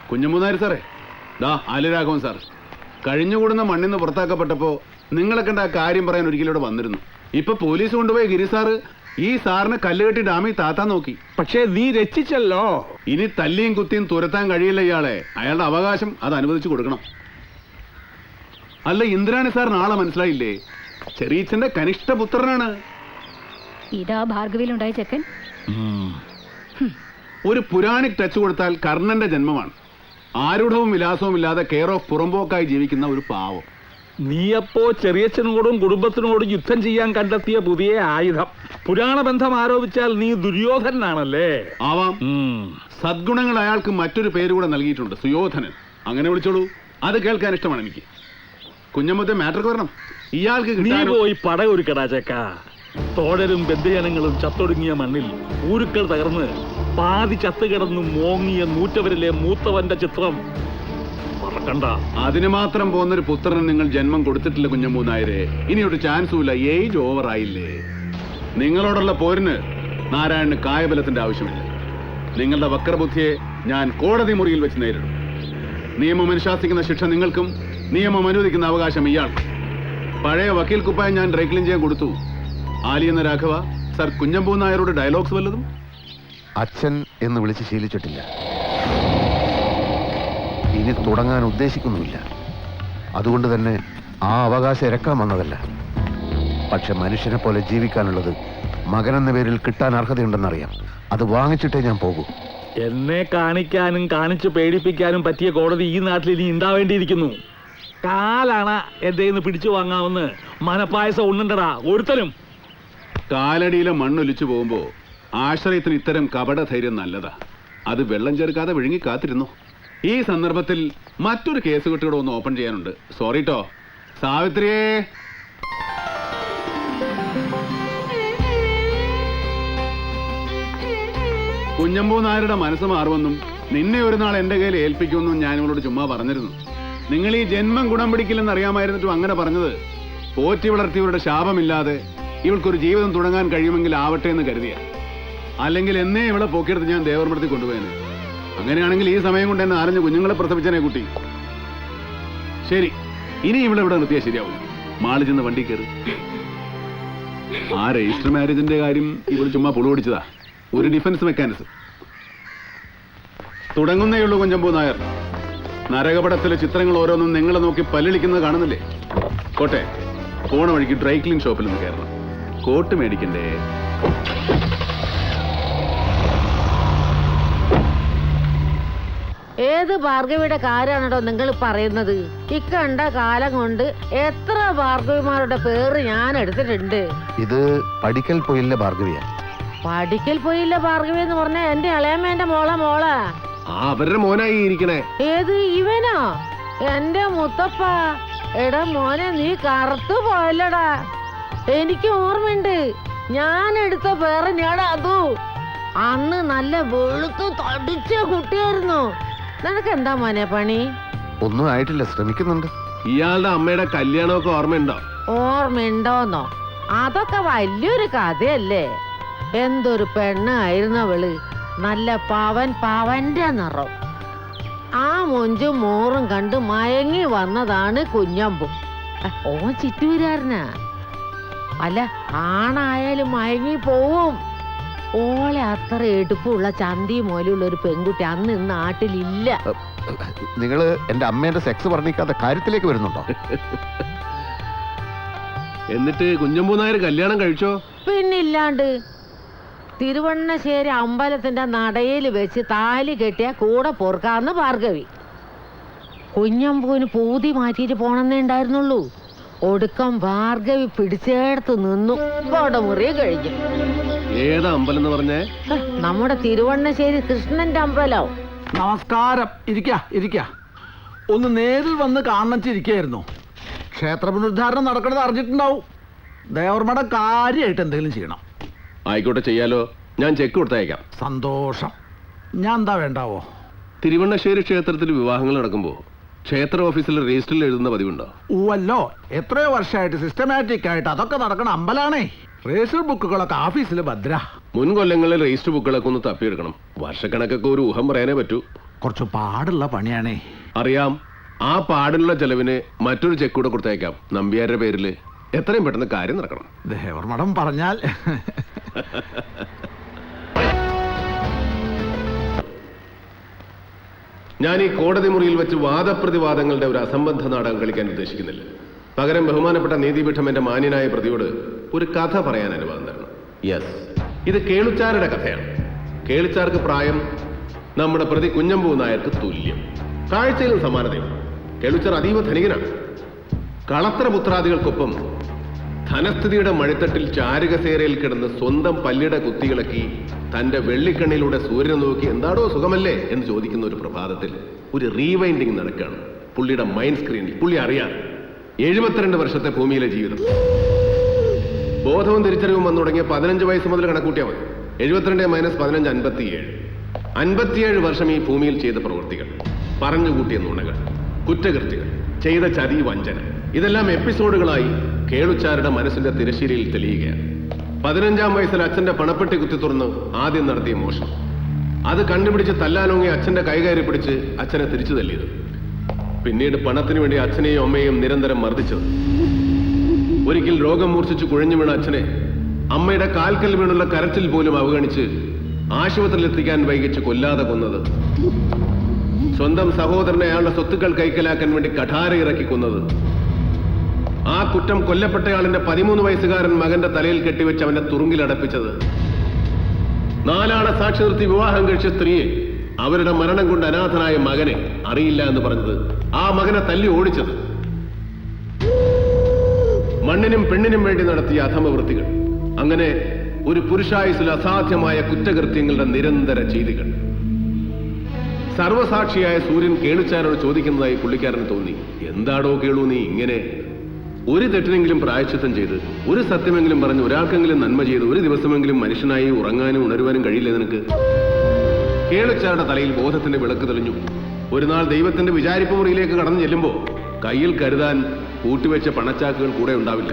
കുഞ്ഞമ്മൂന്നാരി സാറേ, ദാ ആലുരാഘവൻ സാർ കഴിഞ്ഞുകൂടുന്ന മണ്ണിന്ന് പുറത്താക്കപ്പെട്ടപ്പോ നിങ്ങളെ കണ്ട ആ കാര്യം പറയാൻ ഒരിക്കലും വന്നിരുന്നു. ഇപ്പൊ പോലീസ് കൊണ്ടുപോയി ഗിരി സാറ് ഈ സാറിന് കല്ലുകെട്ടി ഡാമിൽ താത്താൻ നോക്കി. പക്ഷേ നീ രക്ഷിച്ചല്ലോ. ഇനി തല്ലിയും കുത്തിയും തുരത്താൻ കഴിയില്ല ഇയാളെ. അയാളുടെ അവകാശം അത് അനുവദിച്ചു കൊടുക്കണം. അല്ല, ഇന്ദ്രാണി സാറിന് ആളെ മനസ്സിലായില്ലേ? ചെറിയച്ഛന്റെ കനിഷ്ഠ പുത്രനാണ്. ഇതാ ഭാർഗവിയിലുണ്ടായ ചെക്കൻ. ഒരു പുരാണിക് ടച്ച് കൊടുത്താൽ കർണന്റെ ജന്മമാണ്. ആരുഢവും വിലാസവും ഇല്ലാതെ കെയർ ഓഫ് പുറമ്പോക്കായി ജീവിക്കുന്ന ഒരു പാവം. നീയപ്പോ ചെറിയച്ഛനോടും കുടുംബത്തിനോടും യുദ്ധം ചെയ്യാൻ കണ്ടെത്തിയ പുതിയ ആയുധം. പുരാണ ബന്ധം ആരോപിച്ചാൽ നീ ദുര്യോധനാണല്ലേ? ആവാം. സദ്ഗുണങ്ങൾ അയാൾക്ക് മറ്റൊരു പേര് കൂടെ നൽകിയിട്ടുണ്ട്, സുയോധനൻ. അങ്ങനെ വിളിച്ചോളൂ. അത് കേൾക്കാൻ ഇഷ്ടമാണ് എനിക്ക്. കുഞ്ഞമ്മത്തെ മാറ്റർക്ക് വരണം. ഇയാൾക്ക് നീ പോയി പടയൊരുക്കടാ ചേക്ക. തോഴരും ബന്ധുജനങ്ങളും ചത്തൊടുങ്ങിയ മണ്ണിൽ ഊരുക്കൾ തകർന്ന് പാതി ചത്തുകിടന്നു മോങ്ങിയ നൂറ്റവരിലെ മൂത്തവന്റെ ചിത്രം മറക്കണ്ട. അതിന് മാത്രം പോകുന്നൊരു പുത്രന് നിങ്ങൾ ജന്മം കൊടുത്തിട്ടില്ല കുഞ്ഞമ്മൂന്നായരെ. ഇനിയൊരു ചാൻസും ഇല്ല. ഏജ് ഓവർ ആയില്ലേ? നിങ്ങളോടുള്ള പോരിന് നാരായണന് കായബലത്തിന്റെ ആവശ്യമില്ല. നിങ്ങളുടെ വക്രബുദ്ധിയെ ഞാൻ കോടതി മുറിയിൽ വെച്ച് നേരിടും. നിയമം അനുശാസിക്കുന്ന ശിക്ഷ നിങ്ങൾക്കും നിയമം അനുവദിക്കുന്ന അവകാശം ഇയാൾക്കും. പഴയ വക്കീൽ കുപ്പായം ഞാൻ ഡ്രൈ ക്ലീൻ ചെയ്യാൻ കൊടുത്തു. ആലി എന്ന രാഘവ സർ കുഞ്ഞമ്പൂ നായരോട് ഡയലോഗ്സ് വല്ലതും? അച്ഛൻ എന്ന് വിളിച്ച് ശീലിച്ചിട്ടില്ല. ഇനി തുടങ്ങാൻ ഉദ്ദേശിക്കുന്നുമില്ല. അതുകൊണ്ട് തന്നെ ആ അവകാശം ഇറക്കാൻ വന്നതല്ല. പക്ഷെ മനുഷ്യനെ പോലെ ജീവിക്കാനുള്ളത് മകനെന്ന പേരിൽ കിട്ടാൻ അർഹതയുണ്ടെന്നറിയാം. അത് വാങ്ങിച്ചിട്ടേ ഞാൻ പോകൂ. എന്നെ കാണിക്കാനും കാണിച്ച് പേടിപ്പിക്കാനും പറ്റിയ കോടതി ഈ നാട്ടിൽ ഇനി ഉണ്ടാവേണ്ടിയിരിക്കുന്നു. കാലാണ് എന്റെ പിടിച്ചു വാങ്ങാവുന്ന മനപ്പായസം ഉണ്ണണ്ടടാ ഒരുത്തനും. കാലടിയിലെ മണ്ണൊലിച്ചു പോകുമ്പോ ആശ്രയത്തിന് ഇത്തരം കപടധൈര്യം നല്ലതാ. അത് വെള്ളം ചേർക്കാതെ വിഴുങ്ങി കാത്തിരുന്നു. ഈ സന്ദർഭത്തിൽ മറ്റൊരു കേസ് കുട്ടിയോട് ഒന്ന് ഓപ്പൺ ചെയ്യാനുണ്ട്. സോറിട്ടോ. സാവിത്രിയേ, കുഞ്ഞമ്പൂ നായരുടെ മനസ്സ് മാറുമെന്നും നിന്നെ ഒരു നാൾ എന്റെ കയ്യിൽ ഏൽപ്പിക്കുമെന്നും ഞാൻ ഇവളോട് ചുമ്മാ പറഞ്ഞിരുന്നു. നിങ്ങൾ ഈ ജന്മം ഗുണം പിടിക്കില്ലെന്ന് അറിയാമായിരുന്നിട്ടും അങ്ങനെ പറഞ്ഞത് പോറ്റി വളർത്തിയവരുടെ ശാപമില്ലാതെ ഇവൾക്കൊരു ജീവിതം തുടങ്ങാൻ കഴിയുമെങ്കിൽ ആവട്ടെ എന്ന് കരുതിയ. അല്ലെങ്കിൽ എന്നേ ഇവളെ പോക്കിയെടുത്ത് ഞാൻ ദേവർമടത്തിൽ കൊണ്ടുപോയേനെ. അങ്ങനെയാണെങ്കിൽ ഈ സമയം കൊണ്ട് എന്നെ 4 കുഞ്ഞുങ്ങളെ പ്രസവിച്ചനെ കുട്ടി. ശരി, ഇനി ഇവിടെ നിർത്തിയാൽ ശരിയാവും. മാളി ചെന്ന് വണ്ടി കയറി. ആ രജിസ്റ്റർ മാരേജിന്റെ കാര്യം ഇവിടെ ചുമ്മാ പുളുപിടിച്ചതാ, ഒരു ഡിഫൻസ് മെക്കാനിസം. തുടങ്ങുന്നേയുള്ളൂ കുഞ്ഞമ്പൂ നായർ. നരകപടത്തിലെ ചിത്രങ്ങൾ ഓരോന്നും നിങ്ങളെ നോക്കി പല്ലിളിക്കുന്നത് കാണുന്നില്ലേ? കോട്ടെ, പോണ വഴിക്ക് ഡ്രൈ ക്ലീൻ ഷോപ്പിൽ നിന്ന് കയറണം. കോട്ട് മേടിക്കണ്ടേ? ഏത് ഭാർഗവിയുടെ കാര്യമാണോ നിങ്ങൾ പറയുന്നത്? ഇക്കണ്ട കാലം കൊണ്ട് എത്ര ഭാർഗവിമാരുടെ പേര് ഞാൻ എടുത്തിട്ടുണ്ട്. ഇത് പഠിക്കൽ പോയില്ല ഭാർഗവിയ. പഠിക്കൽ പോയില്ല ഭാർഗവി എന്ന് പറഞ്ഞ എന്റെ ഇളയമ്മേന്റെ മോളാ. അവരുടെ മോനായി ഇരിക്കണേ. ഏത് ഇവനോ? എന്റെ മുത്തപ്പ. എടാ മോനെ, നീ കറുത്തു പോയല്ലടാ. എനിക്ക് ഓർമ്മയുണ്ട്, ഞാൻ എടുത്ത പേര് ഞാൻ അതൂ. അന്ന് നല്ല വെളുത്തു തടിച്ച കുട്ടിയായിരുന്നു. നിനക്ക് എന്താ മോനെ പണി? ഒന്നും ആയിട്ടില്ല, ശ്രമിക്കുന്നുണ്ട്. ഇയാളുടെ അമ്മയുടെ കല്യാണമൊക്കെ ഓർമ്മയുണ്ടോ? ഓർമ്മയുണ്ടോന്നോ? അതൊക്കെ വലിയൊരു കഥയല്ലേ. എന്തൊരു പെണ്ണായിരുന്നു അവള്. നല്ല പവന്റെ നിറം. ആ മൊഞ്ചും മോറും കണ്ട് മയങ്ങി വന്നതാണ് കുഞ്ഞമ്പു. ഓൻ ചിറ്റൂരാരനാ. അല്ല, ആണായാലും മയങ്ങി പോവും. ഓളെ അത്ര എടുപ്പുള്ള ചന്തി മോലുള്ള ഒരു പെൺകുട്ടി അന്ന് ഇന്ന് നാട്ടിലില്ല. നിങ്ങള് എന്റെ അമ്മേന്റെ സെക്സ് പറഞ്ഞിക്കാത്ത കാര്യത്തിലേക്ക് വരുന്നുണ്ടോ? എന്നിട്ട് കുഞ്ഞമ്പൂ നായർ കല്യാണം കഴിച്ചോ? പിന്നില്ലാണ്ട്. തിരുവണ്ണശ്ശേരി അമ്പലത്തിന്റെ നടയിൽ വെച്ച് താലി കെട്ടിയ കൂടെ പൊറുക്കാന്ന് ഭാർഗവി. കുഞ്ഞമ്പൂന് പൂതി മാറ്റിയിട്ട് പോണെന്നേ ഉണ്ടായിരുന്നുള്ളൂ. ഒടുക്കം ഭാർഗവി പിടിച്ചെടുത്ത് നിന്നു. മുറി കഴിഞ്ഞു. ഏതാ അമ്പലം എന്ന് പറഞ്ഞേ? നമ്മുടെ തിരുവണ്ണശ്ശേരി കൃഷ്ണന്റെ അമ്പലം. നമസ്കാരം. ഇരിക്ക. ഒന്ന് നേരിൽ വന്ന് കാണച്ചിരിക്കായിരുന്നു. ക്ഷേത്ര പുനരുദ്ധാരണം നടക്കണത് അറിഞ്ഞിട്ടുണ്ടാവും. ദേവർമടം കാര്യമായിട്ട് എന്തെങ്കിലും ചെയ്യണം. ആയിക്കോട്ടെ, ചെയ്യാലോ. ഞാൻ ചെക്ക് കൊടുത്തയക്കാം. സന്തോഷം. ഞാൻ എന്താ വേണ്ടാവോ? തിരുവണ്ണശ്ശേരി ക്ഷേത്രത്തിൽ വിവാഹങ്ങൾ നടക്കുമ്പോൾ ക്ഷേത്ര ഓഫീസിൽ രജിസ്റ്ററിൽ എഴുതുന്ന പതിവുണ്ടോ? ഊവല്ലോ, എത്രയോ വർഷമായിട്ട് സിസ്റ്റമാറ്റിക് ആയിട്ട് അതൊക്കെ നടക്കണ അമ്പലാണേ. രജിസ്റ്റർ ബുക്കുകളൊക്കെ ഓഫീസിൽ ഭദ്ര. മുൻ കൊല്ലങ്ങളിൽ രജിസ്റ്റർ ബുക്കുകളൊക്കെ ഒന്ന് തപ്പിയെടുക്കണം. വർഷക്കണക്കൊക്കെ ഒരു ഊഹം പറയാനേ പറ്റൂ. കുറച്ച് പാടുള്ള പണിയാണേ. അറിയാം. ആ പാടിനുള്ള ചെലവിന് മറ്റൊരു ചെക്ക് കൂടെ കൊടുത്തയക്കാം, നമ്പ്യാരുടെ പേരിൽ. എത്രയും പെട്ടെന്ന് കാര്യം നടക്കണം. ദേവർമഠം പറഞ്ഞാൽ ഞാൻ ഈ കോടതി മുറിയിൽ വെച്ച് വാദപ്രതിവാദങ്ങളുടെ ഒരു അസംബന്ധ നാടകം കളിക്കാൻ ഉദ്ദേശിക്കുന്നില്ല. പകരം ബഹുമാനപ്പെട്ട നീതിപീഠം എന്റെ മാന്യനായ പ്രതിയോട് ഒരു കഥ പറയാൻ അനുവാദം തരണം. യെസ്, ഇത് കേളുച്ചാരുടെ കഥയാണ്. കേളുച്ചാർക്ക് പ്രായം നമ്മുടെ പ്രതി കുഞ്ഞമ്പൂ നായർക്ക് തുല്യം. കാഴ്ചയിലും സമാനതയുണ്ട്. കേളുച്ചാർ അതീവ ധനികനാണ്. കളത്രപുത്രാദികൾക്കൊപ്പം ധനസ്ഥിതിയുടെ മഴിത്തട്ടിൽ ചാരുകസേരയിൽ കിടന്ന് സ്വന്തം പല്ലിട കുത്തികളക്കി തന്റെ വെള്ളിക്കണ്ണിലൂടെ സൂര്യനെ നോക്കി എന്താടോ സുഖമല്ലേ എന്ന് ചോദിക്കുന്ന ഒരു പ്രഭാതത്തിൽ ഒരു റീവൈൻഡിങ് നടക്കുകയാണ് പുള്ളിയുടെ മൈൻഡ് സ്ക്രീനിൽ. പുള്ളി അറിയാം 72 വർഷത്തെ ഭൂമിയിലെ ജീവിതം. ബോധവും തിരിച്ചറിവും വന്നു തുടങ്ങിയ 15 വയസ്സ് മുതൽ കണക്കൂട്ടിയാൽ മതി. 72 - 15 57. 57 വർഷം ഈ ഭൂമിയിൽ ചെയ്ത പ്രവൃത്തികൾ, പറഞ്ഞുകൂട്ടിയ നുണകൾ, കുറ്റകൃത്യങ്ങൾ, ചെയ്ത ചതി, വഞ്ചന, ഇതെല്ലാം എപ്പിസോഡുകളായി കേളുച്ചാരുടെ മനസ്സിന്റെ തിരശ്ശീലയിൽ തെളിയുകയാണ്. 15-ാം വയസ്സിൽ അച്ഛന്റെ പണപ്പെട്ടി കുത്തി തുറന്ന് ആദ്യം നടത്തിയ മോഷണം, അത് കണ്ടുപിടിച്ച് തല്ലാനോങ്ങി അച്ഛന്റെ കൈകയറി പിടിച്ച് അച്ഛനെ തിരിച്ചു തല്ലിയത്, പിന്നീട് പണത്തിനു വേണ്ടി അച്ഛനെയും അമ്മയെയും നിരന്തരം മർദ്ദിച്ചത്, ഒരിക്കൽ രോഗം മൂർച്ഛിച്ച് കുഴഞ്ഞു വീണ അച്ഛനെ അമ്മയുടെ കാൽക്കൽ വീണുള്ള കരച്ചിൽ പോലും അവഗണിച്ച് ആശുപത്രിയിൽ എത്തിക്കാൻ വൈകിച്ച് കൊല്ലാതെ കൊന്നത്, സ്വന്തം സഹോദരനെ അയാളുടെ സ്വത്തുക്കൾ കൈക്കലാക്കാൻ വേണ്ടി കഠാര ഇറക്കി കൊന്നത്, ആ കുറ്റം കൊല്ലപ്പെട്ടയാളിന്റെ 13 വയസ്സുകാരൻ മകന്റെ തലയിൽ കെട്ടിവെച്ച് അവനെ തുറുങ്കിലടപ്പിച്ചത്, 4 ആളെ സാക്ഷി നിർത്തി വിവാഹം കഴിച്ച സ്ത്രീയെ അവരുടെ മരണം കൊണ്ട് അനാഥനായ മകനെ അറിയില്ല എന്ന് പറഞ്ഞത്, ആ മകനെ തല്ലി ഓടിച്ചത്, മണ്ണിനും പെണ്ണിനും വേണ്ടി നടത്തിയ അധമവൃത്തികൾ, അങ്ങനെ ഒരു പുരുഷായുസിൽ അസാധ്യമായ കുറ്റകൃത്യങ്ങളുടെ നിരന്തര ചെയ്തികൾ. സർവസാക്ഷിയായ സൂര്യൻ കേളുച്ചാരോട് ചോദിക്കുന്നതായി പുള്ളിക്കാരന് തോന്നി. എന്താടോ കേളു നീ ഇങ്ങനെ? ഒരു തെറ്റിനെങ്കിലും പ്രായശ്ചിത്തം ചെയ്ത്, ഒരു സത്യമെങ്കിലും പറഞ്ഞ്, ഒരാൾക്കെങ്കിലും നന്മ ചെയ്ത്, ഒരു ദിവസമെങ്കിലും മനുഷ്യനായി ഉറങ്ങാനും ഉണരുവാനും കഴിയില്ല നിനക്ക്? കേളുച്ചാരുടെ തലയിൽ ബോധത്തിന്റെ വിളക്ക് തെളിഞ്ഞു. ഒരു നാൾ ദൈവത്തിന്റെ വിചാരിപ്പ് മുറിയിലേക്ക് കടന്നു ചെല്ലുമ്പോൾ കയ്യിൽ കരുതാൻ കൂട്ടിവെച്ച പണച്ചാക്കുകൾ കൂടെ ഉണ്ടാവില്ല.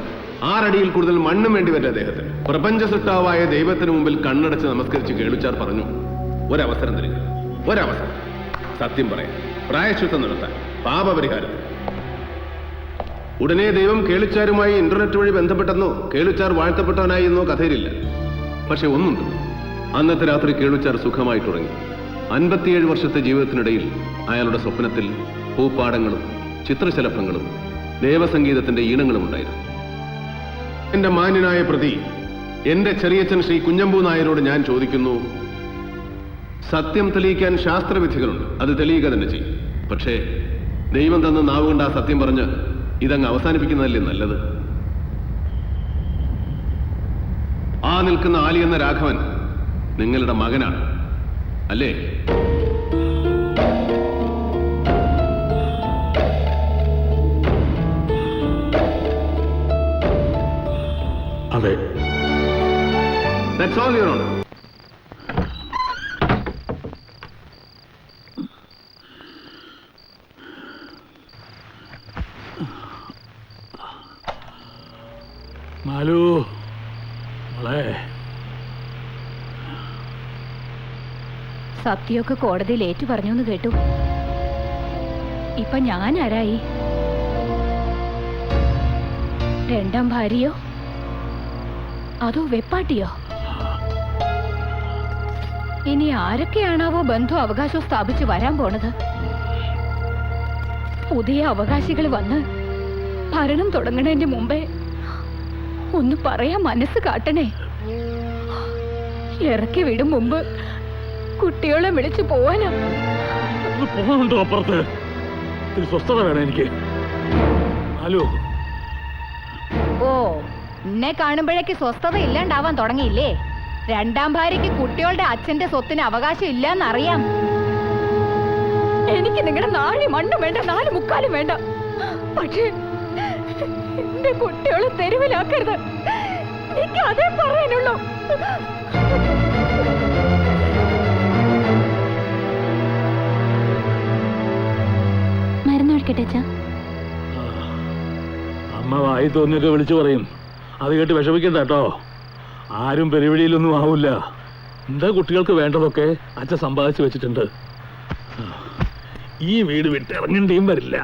6 അടിയിൽ കൂടുതൽ മണ്ണും വേണ്ടി വരും അദ്ദേഹത്തിന്. പ്രപഞ്ച സൃഷ്ടാവായ ദൈവത്തിന് മുമ്പിൽ കണ്ണടച്ച് നമസ്കരിച്ച് കേളുച്ചാർ പറഞ്ഞു, ഒരവസരം തരിക, ഒരവസരം. സത്യം പറയാൻ, പ്രായശ്ചിത്തം നടത്താൻ, പാപപരിഹാരം. ഉടനെ ദൈവം കേളുച്ചാരുമായി ഇന്റർനെറ്റ് വഴി ബന്ധപ്പെട്ടെന്നോ കേളുച്ചാർ വാഴ്ത്തപ്പെട്ടവനായി എന്നോ കഥയിലില്ല. പക്ഷെ ഒന്നുണ്ട്, അന്നത്തെ രാത്രി കേളുച്ചാർ സുഖമായിട്ടുറങ്ങി. 57 വർഷത്തെ ജീവിതത്തിനിടയിൽ അയാളുടെ സ്വപ്നത്തിൽ പൂപ്പാടങ്ങളും ചിത്രശലഭങ്ങളും ദേവസംഗീതത്തിന്റെ ഈണങ്ങളും ഉണ്ടായിരുന്നു. എന്റെ മാന്യനായ പ്രതി, എന്റെ ചെറിയച്ഛൻ ശ്രീ കുഞ്ഞമ്പൂ നായരോട് ഞാൻ ചോദിക്കുന്നു, സത്യം തെളിയിക്കാൻ ശാസ്ത്രവിധികളുണ്ട്, അത് തെളിയുക തന്നെ ചെയ്യും. പക്ഷേ ദൈവം തന്ന നാവ് കൊണ്ട് ആ സത്യം പറഞ്ഞ് ഇതങ്ങ് അവസാനിപ്പിക്കുന്നതല്ലേ നല്ലത്? ആ നിൽക്കുന്ന ആലി എന്ന രാഘവൻ നിങ്ങളുടെ മകനാണ് അല്ലേ? അതെ. That's all, Your Honor. Malu മോളെ, സത്യമൊക്കെ കോടതിയിൽ ഏറ്റു പറഞ്ഞു എന്ന് കേട്ടു. ഇപ്പൊ ഞാൻ ആരായി? രണ്ടാം ഭാര്യയോ അതോ വെപ്പാട്ടിയോ? ഇനി ആരൊക്കെയാണാവോ ബന്ധു അവകാശം സ്ഥാപിച്ച് വരാൻ പോണത്? പുതിയ അവകാശികൾ വന്ന് ഭരണം തുടങ്ങണതിന്റെ മുമ്പേ ഒന്ന് പറയാൻ മനസ്സ് കാട്ടണേ. ഇറക്കി വിടും മുമ്പ് കുട്ടികളെ വിളിച്ചു പോവാനാ. പോകണ്ടോ അപ്പുറത്ത്? ഒരു സ്വസ്ഥത വേണം എനിക്ക്. ഹലോ, ഓ, എന്നെ കാണുമ്പോഴേക്ക് സ്വസ്ഥത ഇല്ലാണ്ടാവാൻ തുടങ്ങിയില്ലേ? രണ്ടാം ഭാര്യയ്ക്ക് കുട്ടികളുടെ അച്ഛന്റെ സ്വത്തിന് അവകാശം ഇല്ലെന്നറിയാം. എനിക്ക് നിങ്ങളുടെ നാഴി മണ്ണും വേണ്ട, 4 മുക്കാലും വേണ്ട. പക്ഷേ എന്റെ കുട്ടികളെ തെരുവിലാക്കരുത്. എനിക്ക് അതേ പറയാനുള്ളൂ. മരുന്ന് ഒഴിക്കട്ടെ അച്ഛാ? അമ്മ വായി തോന്നിയൊക്കെ വിളിച്ചു പറയും. അത് കേട്ട് വിഷമിക്കണ്ട കേട്ടോ. ആരും പെരുവിടിയിലൊന്നും ആവില്ല. എന്താ കുട്ടികൾക്ക് വേണ്ടതൊക്കെ അച്ഛൻ സമ്പാദിച്ചു വെച്ചിട്ടുണ്ട്. ഈ വീട് വിട്ട് ഇറങ്ങേണ്ടിയും വരില്ല.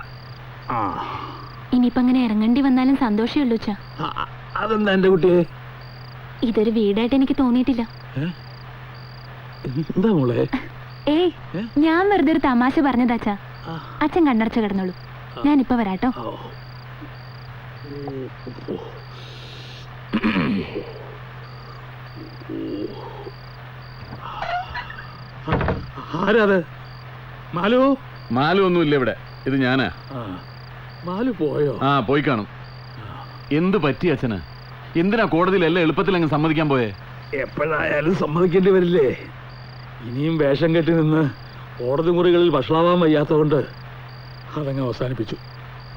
ഇനിയിപ്പോ അങ്ങനെ ഇറങ്ങേണ്ടി വന്നാലും സന്തോഷമേ ഉള്ളൂ അച്ഛാ. അതെന്താ എന്റെ കുട്ടിയെ? ഇതൊരു വീടായിട്ട് എനിക്ക് തോന്നിയിട്ടില്ല. എന്താ മോളെ? ഏയ്, ഞാൻ വെറുതെ ഒരു തമാശ പറഞ്ഞതാച്ചാ. അച്ഛൻ കണ്ണടച്ച് കിടന്നോളൂ, ഞാനിപ്പോ വരാട്ടോ. ആരാത്? മാലു? മാലു ഒന്നുമില്ല ഇവിടെ, ഇത് ഞാനാ. മാലു പോയോ? ആ, പോയി കാണും. എന്ത് പറ്റി അച്ഛന്? എന്തിനാ കോടതിയിൽ എല്ലാം എളുപ്പത്തിൽ അങ്ങ് സമ്മതിക്കാൻ പോയേ? എപ്പോഴായാലും സമ്മതിക്കേണ്ടി വരില്ലേ? ഇനിയും വേഷം കെട്ടി നിന്ന് കോടതി മുറികളിൽ വഷളാവാൻ വയ്യാത്തതുകൊണ്ട് അതങ്ങ് അവസാനിപ്പിച്ചു.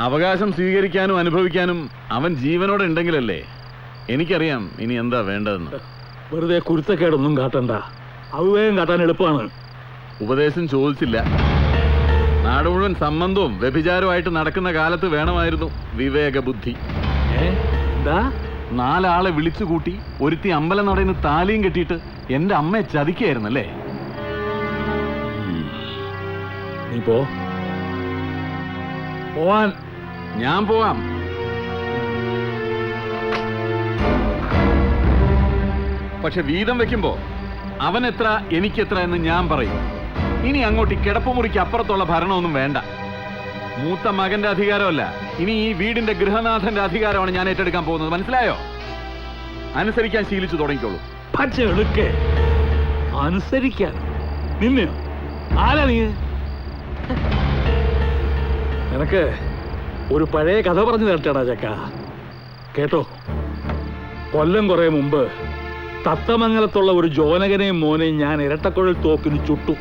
അവകാശം സ്വീകരിക്കാനും അനുഭവിക്കാനും അവൻ ജീവനോടെ ഉണ്ടെങ്കിലല്ലേ. എനിക്കറിയാം ഇനി എന്താ വേണ്ടതെന്ന്. വെറുതെ കുരുത്തക്കേടൊന്നും കാട്ടണ്ട, അവിവേകം കാട്ടാൻ എളുപ്പമാണ്. ഉപദേശം ചോദിച്ചില്ല. നാട് മുഴുവൻ സംബന്ധവും വ്യഭിചാരവുമായിട്ട് നടക്കുന്ന കാലത്ത് വേണമായിരുന്നു വിവേക ബുദ്ധി. എന്താ? 4 ആളെ വിളിച്ചു കൂട്ടി ഒരുത്തി അമ്പലം നടന്ന് താലിയും കെട്ടിയിട്ട് എന്റെ അമ്മയെ ചതിക്കായിരുന്നല്ലേ? നീ പോവാൻ. ഞാൻ പോവാം. പക്ഷെ വീതം വെക്കുമ്പോ അവൻ എത്ര എനിക്കെത്ര എന്ന് ഞാൻ പറയും. ഇനി അങ്ങോട്ട് കിടപ്പുമുറിക്ക് അപ്പുറത്തുള്ള ഭരണമൊന്നും വേണ്ട. മൂത്ത മകന്റെ അധികാരമല്ല, ഇനി ഈ വീടിന്റെ ഗൃഹനാഥന്റെ അധികാരമാണ് ഞാൻ ഏറ്റെടുക്കാൻ പോകുന്നത്. മനസ്സിലായോ? അനുസരിക്കാൻ ശീലിച്ചു തുടങ്ങിക്കോളൂ. പച്ചെടുക്കെ അനുസരിക്കാൻ നിന്നെയോ? ആരാ നീ? നിനക്ക് ഒരു പഴയ കഥ പറഞ്ഞു തരട്ടാടാ ചക്ക, കേട്ടോ. കൊല്ലം കുറെ മുമ്പ് തത്തമംഗലത്തുള്ള ഒരു ജോനകനെയും മോനെയും ഞാൻ ഇരട്ടക്കുഴൽ തോക്കിന് ചുട്ടു.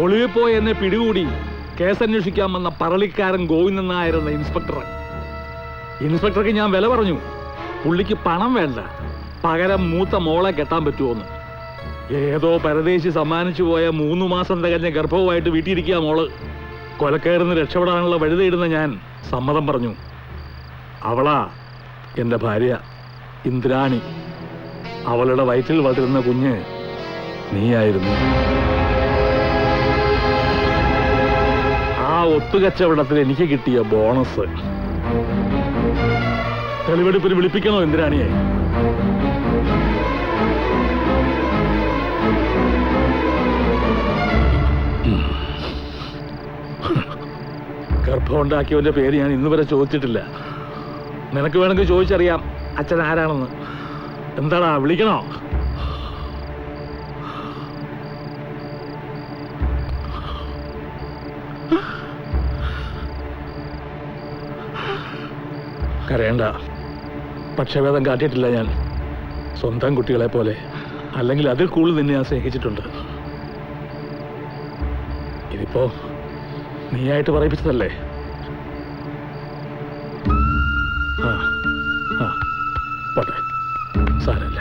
ഒളിവിപ്പോയി എന്നെ പിടികൂടി കേസന്വേഷിക്കാൻ വന്ന പറളിക്കാരൻ ഗോവിന്ദൻ നായർ എന്ന ഇൻസ്പെക്ടർക്ക് ഞാൻ വില പറഞ്ഞു. പുള്ളിക്ക് പണം വേണ്ട, പകരം മൂത്ത മോളെ കെട്ടാൻ പറ്റുമോന്ന്. ഏതോ പരദേശി സമ്മാനിച്ചു പോയ 3 മാസം തികഞ്ഞ ഗർഭവുമായിട്ട് വീട്ടിയിരിക്കുക മോള്. കൊലക്കയറിന്ന് രക്ഷപ്പെടാനുള്ള വഴി തേടുന്ന ഞാൻ സമ്മതം പറഞ്ഞു. അവളാ എൻ്റെ ഭാര്യ ഇന്ദ്രാണി. അവളുടെ വയറ്റിൽ വളരുന്ന കുഞ്ഞ് നീയായിരുന്നു. ആ ഒത്തുകച്ചവടത്തിൽ എനിക്ക് കിട്ടിയ ബോണസ്. തെളിവെടുപ്പിന് വിളിപ്പിക്കണോ ഇന്ദ്രാണിയെ? ഗർഭമുണ്ടാക്കിയവന്റെ പേര് ഞാൻ ഇന്ന് വരെ ചോദിച്ചിട്ടില്ല. നിനക്ക് വേണമെങ്കിൽ ചോദിച്ചറിയാം അച്ഛൻ ആരാണെന്ന്. എന്താടാ, വിളിക്കണോ? കരയണ്ട. പക്ഷഭേദം കാട്ടിയിട്ടില്ല ഞാൻ. സ്വന്തം കുട്ടികളെ പോലെ, അല്ലെങ്കിൽ അതിൽ കൂടുതൽ നിന്നെ ഞാൻ സ്നേഹിച്ചിട്ടുണ്ട്. ഇതിപ്പോ നീയായിട്ട് പറയിപ്പിച്ചതല്ലേ? പോട്ടെ, സാരമില്ല.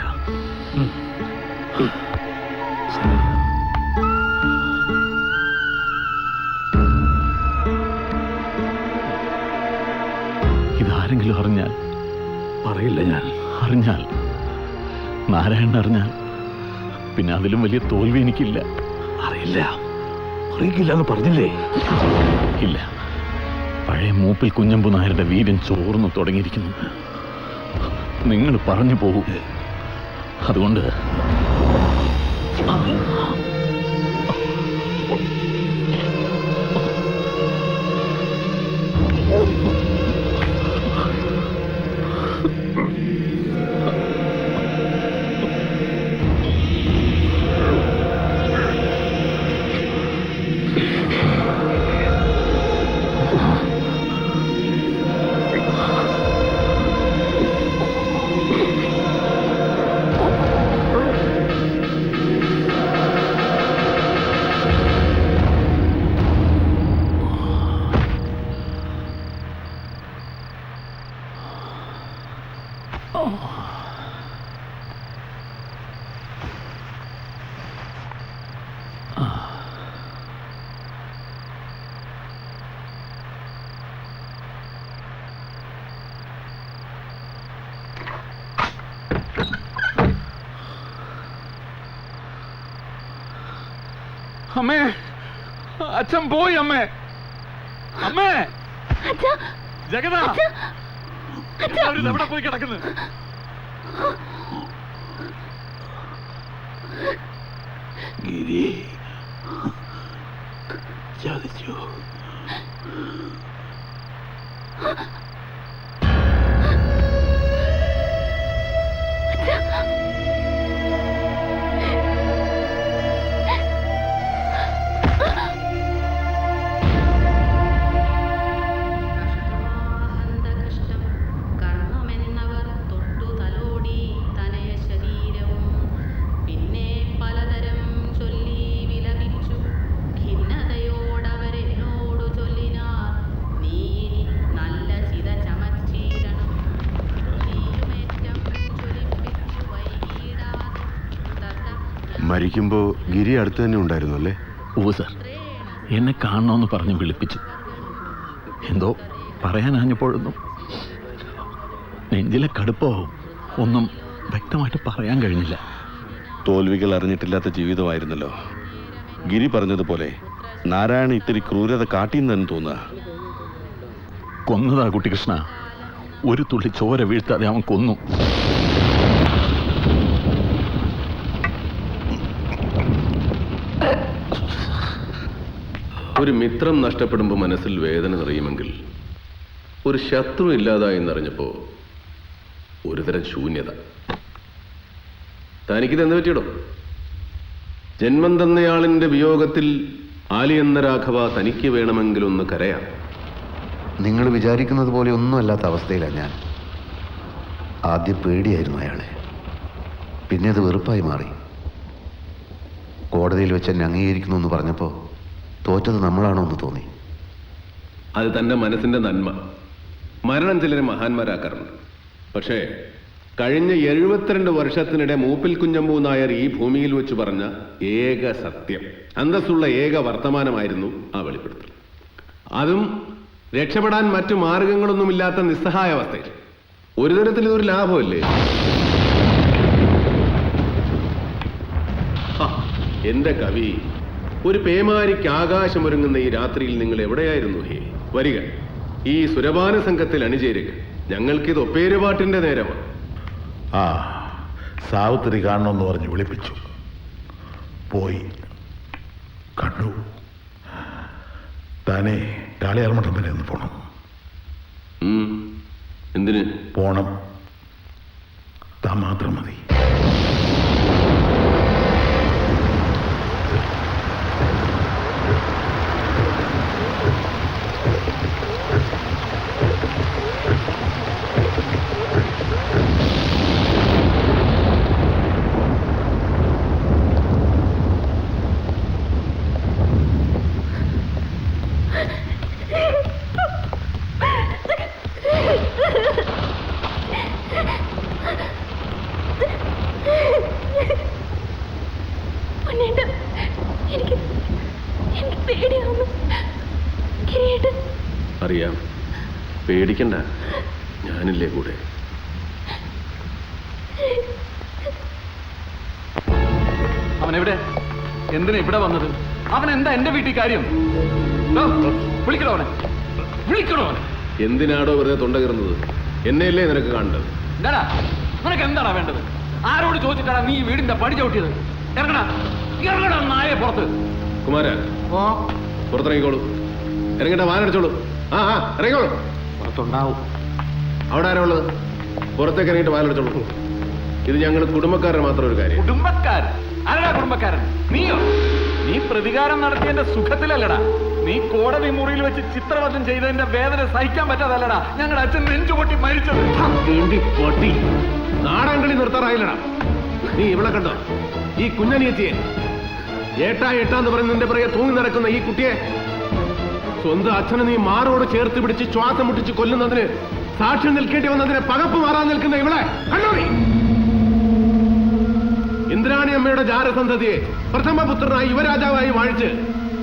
ഇതാരെങ്കിലും അറിഞ്ഞാൽ? പറയില്ല ഞാൻ. അറിഞ്ഞാൽ, നാരായണൻ അറിഞ്ഞാൽ പിന്നെ അതിലും വലിയ തോൽവി എനിക്കില്ല. അറിയില്ല, അറിയിക്കില്ല എന്ന് പറഞ്ഞില്ലേ? ഇല്ല, പഴയ മൂപ്പിൽ കുഞ്ഞമ്പു നായരുടെ വീര്യൻ ചോർന്നു തുടങ്ങിയിരിക്കുന്നു. നിങ്ങൾ പറഞ്ഞു പോകൂ. അതുകൊണ്ട് അമ്മേ, അച്ഛൻ പോയി. അമ്മേ, അമ്മേ, ജഗത, എവിടെ പോയി കിടക്കുന്നു? ഗിരി ചതിച്ചു. മരിക്കുമ്പോ ഗിരി അടുത്ത് തന്നെ ഉണ്ടായിരുന്നു അല്ലേ? ഓ സർ, എന്നെ കാണണമെന്ന് പറഞ്ഞ് വിളിപ്പിച്ചു. എന്തോ പറയാനാഞ്ഞപ്പോഴൊന്നും നെഞ്ചിലെ കടുപ്പോ ഒന്നും വ്യക്തമായിട്ട് പറയാൻ കഴിഞ്ഞില്ല. തോൽവികൾ അറിഞ്ഞിട്ടില്ലാത്ത ജീവിതമായിരുന്നല്ലോ. ഗിരി പറഞ്ഞതുപോലെ നാരായണ ഇത്തിരി ക്രൂരത കാട്ടിയെന്ന് തന്നെ തോന്നുക. കൊന്നതാ കുട്ടികൃഷ്ണ. ഒരു തുള്ളി ചോര വീഴ്ത്താതെ അവൻ കൊന്നു. ഒരു മിത്രം നഷ്ടപ്പെടുമ്പോൾ മനസ്സിൽ വേദന നിറയുമെങ്കിൽ ഒരു ശത്രു ഇല്ലാതായി എന്നറിഞ്ഞപ്പോ ഒരുതരം ശൂന്യത. തനിക്കിത് എന്ത് പറ്റിയിടോ? ജന്മം തന്നയാളിന്റെ വിയോഗത്തിൽ ആലി എന്ന രാഘവ തനിക്ക് വേണമെങ്കിലൊന്ന് കരയാം. നിങ്ങൾ വിചാരിക്കുന്നത് പോലെ ഒന്നും അല്ലാത്ത അവസ്ഥയിലാണ് ഞാൻ. ആദ്യം പേടിയായിരുന്നു അയാളെ, പിന്നെ അത് വെറുപ്പായി മാറി. കോടതിയിൽ വെച്ച് എന്നെ അംഗീകരിക്കുന്നു എന്ന് പറഞ്ഞപ്പോൾ തോറ്റത് നമ്മളാണോ എന്ന് തോന്നി. അത് തൻ്റെ മനസ്സിന്റെ നന്മ. മരണം ചിലരെ മഹാന്മാരാക്കാറുണ്ട്. പക്ഷേ കഴിഞ്ഞ 72 വർഷത്തിനിടെ മൂപ്പിൽ കുഞ്ഞമ്പൂ നായർ ഈ ഭൂമിയിൽ വെച്ച് പറഞ്ഞ ഏക സത്യം, അന്തസ്സുള്ള ഏക വർത്തമാനമായിരുന്നു ആ വെളിപ്പെടുത്തൽ. അതും രക്ഷപ്പെടാൻ മറ്റു മാർഗങ്ങളൊന്നുമില്ലാത്ത നിസ്സഹായാവസ്ഥയിൽ. ഒരു തരത്തിൽ ഇതൊരു ലാഭമല്ലേ? എന്റെ കവി, ഒരു പേമാരിക്ക് ആകാശമൊരുങ്ങുന്ന ഈ രാത്രിയിൽ നിങ്ങൾ എവിടെയായിരുന്നു ഹേ? വരിക, ഈ സുരപാന സംഘത്തിൽ അണിചേരുക. ഞങ്ങൾക്കിത് ഒപ്പേരുപാട്ടിന്റെ നേരമാണ്. ആ സാവിത്രി കാണണമെന്ന് പറഞ്ഞ് വിളിപ്പിച്ചു. പോയി കണ്ടു. താനെ കാളിയാർമഠം വരെ ഒന്ന് പോണം. എന്തിന് പോണം? താൻ മാത്രം മതി. അറിയാം, പേടിക്കണ്ട, ഞാനില്ലേ കൂടെ. അവൻ എവിടെ? എന്തിനാ ഇവിടെ വന്നത്? അവൻ എന്താ എന്റെ വീട്ടിൽ കാര്യം? വിളിക്കണോ അവനെ? വിളിക്കണോ അവനെ? എന്തിനാടോ വെറുതെ തൊണ്ട കയറുന്നത്? എന്നെയല്ലേ നിനക്ക് കാണേണ്ടത്? എന്താടാ നിനക്ക് എന്താടാ വേണ്ടത്? ആരോട് ചോദിച്ചിട്ടാണ് നീ വീടിന്റെ പടി ചവിട്ടിയത്? ഇറങ്ങടാ, ഇറങ്ങടാ നായെ പുറത്ത്. കുമാര, പുറത്തിറങ്ങിക്കോളൂ. ഇറങ്ങിട്ട വാനടിച്ചോളൂ. ആ ഇറങ്ങിക്കോളൂ. പുറത്തുണ്ടാവും. അവിടെ ആരാ ഉള്ളത്? പുറത്തേക്ക് ഇറങ്ങിയിട്ട് വാനടിച്ചോളൂ. ഇത് ഞങ്ങൾ കുടുംബക്കാരുടെ മാത്രം ഒരു കാര്യം. കുടുംബക്കാരൻ? ആരടാ കുടുംബക്കാരൻ? നീയോ? നീ പ്രതികാരം നടത്തിയതിന്റെ സുഖത്തിലല്ലടാ, നീ കോടതി മുറിയിൽ വെച്ച് ചിത്രവധം ചെയ്തതിന്റെ വേദന സഹിക്കാൻ പറ്റാതല്ലടാ ഞങ്ങളുടെ അച്ഛൻ നെഞ്ചുപൊട്ടി മരിച്ചത്. പൊട്ടി നാടൻകളി നിർത്താറായില്ലടാ. നീ ഇവിടെ കണ്ടോ ഈ കുഞ്ഞനിയത്തിയെ? ഏട്ടാന്ന് പറഞ്ഞ് നിന്റെ പിറകെ തൂങ്ങി നടക്കുന്ന ഈ കുട്ടിയെ, സ്വന്തം അച്ഛനെ നീ മാറോട് ചേർത്ത് പിടിച്ച് ശ്വാസം മുട്ടിച്ച് കൊല്ലുന്നതിന് സാക്ഷ്യം നിൽക്കേണ്ടി വന്നതിനെ പകപ്പ് മാറാൻ നിൽക്കുന്ന ഇവളെ കണ്ടോ നീ? ഇന്ദ്രാണി അമ്മയുടെ ജാരസന്തതിയെ പ്രഥമപുത്രനായി യുവരാജാവായി വാഴിച്ച്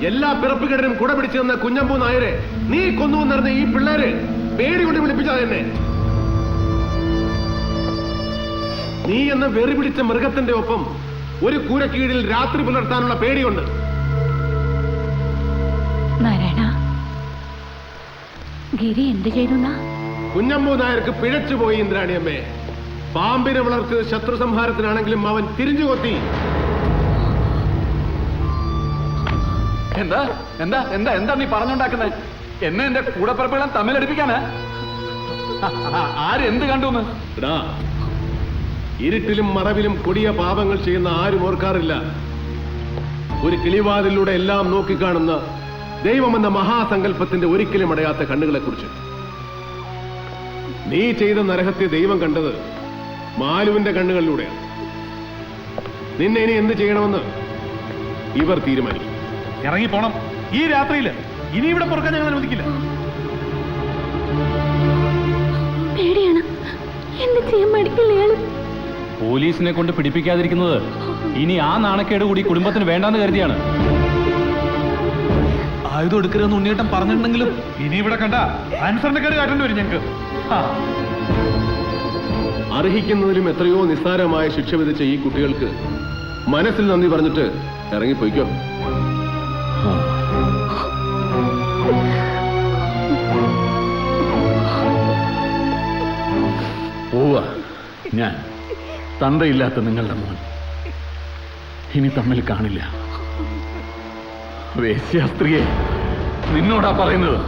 എല്ലാ പിറപ്പുകേടിനും കുട പിടിച്ചു തന്ന കുഞ്ഞമ്പൂ നായരെ നീ കൊന്നുവെന്നറിഞ്ഞ ഈ പിള്ളേര് പേടി കൊണ്ട് വിളിപ്പിച്ചത് തന്നെ. നീ എന്ന വെറി പിടിച്ച മൃഗത്തിന്റെ ഒപ്പം ഒരു കൂരക്കീഴിൽ രാത്രി പുലർത്താനുള്ള പേടിയുണ്ട്. നാരായണ, ഗിരി എന്ത് ചെയ്തു? കുഞ്ഞമ്പൂ നായർക്ക് പിഴച്ചുപോയി ഇന്ദ്രാണിയമ്മേ. പാമ്പിനെ വളർത്ത് ശത്രു സംഹാരത്തിനാണെങ്കിലും അവൻ തിരിഞ്ഞു കൊത്തി. എന്താ എന്താ എന്താ എന്താ നീ പറഞ്ഞുണ്ടാക്കുന്നത്? എന്നെ എന്റെ കൂടപ്പിറപ്പുകളും തമ്മിലടിപ്പിക്കാനാ? ആര് എന്ത് കണ്ടു? ഇരുട്ടിലും മറവിലും കൊടിയ പാപങ്ങൾ ചെയ്യുന്ന ആരും ഓർക്കാറില്ല ഒരു കിളിവാതിലൂടെ എല്ലാം നോക്കിക്കാണുന്ന ദൈവമെന്ന മഹാസങ്കല്പത്തിന്റെ ഒരിക്കലും അടയാത്ത കണ്ണുകളെ കുറിച്ച്. നീ ചെയ്ത നരഹത്യ ദൈവം കണ്ടത് മാലുവിന്റെ കണ്ണുകളിലൂടെയാണ്. നിന്നെ ഇനി എന്ത് ചെയ്യണമെന്ന് ഇവർ തീരുമാനിക്കും. ഇറങ്ങി പോണം ഈ രാത്രിയില്. ഇനി ഇവിടെ പുറക്കാൻ ഞങ്ങൾ അനുവദിക്കില്ല. പേടിയാണ്, എന്ത് ചെയ്യാൻ മടിക്കില്ല. പോലീസിനെ കൊണ്ട് പിടിപ്പിക്കാതിരിക്കുന്നത് ഇനി ആ നാണക്കേട് കൂടി കുടുംബത്തിന് വേണ്ടാന്ന് കരുതിയാണ്. ആയുധം എടുക്കരുതെന്ന് ഉണ്ണിയേട്ടൻ പറഞ്ഞിട്ടുണ്ടെങ്കിലും ഇനി ഇവിടെ കണ്ട ആൻസറിന്റെ കേട് കാട്ടേണ്ടി വരും ഞങ്ങൾക്ക്. അർഹിക്കുന്നതിലും എത്രയോ നിസ്സാരമായ ശിക്ഷ വിധിച്ച ഈ കുട്ടികൾക്ക് മനസ്സിൽ നന്ദി പറഞ്ഞിട്ട് ഇറങ്ങിപ്പോയിക്കോ. പോവാ ഞാൻ, തന്തയില്ലാത്ത നിങ്ങളുടെ മോൻ. ഇനി തമ്മിൽ കാണില്ല. വേശ്യാസ്ത്രീയെ, നിന്നോടാ പറയുന്നത്.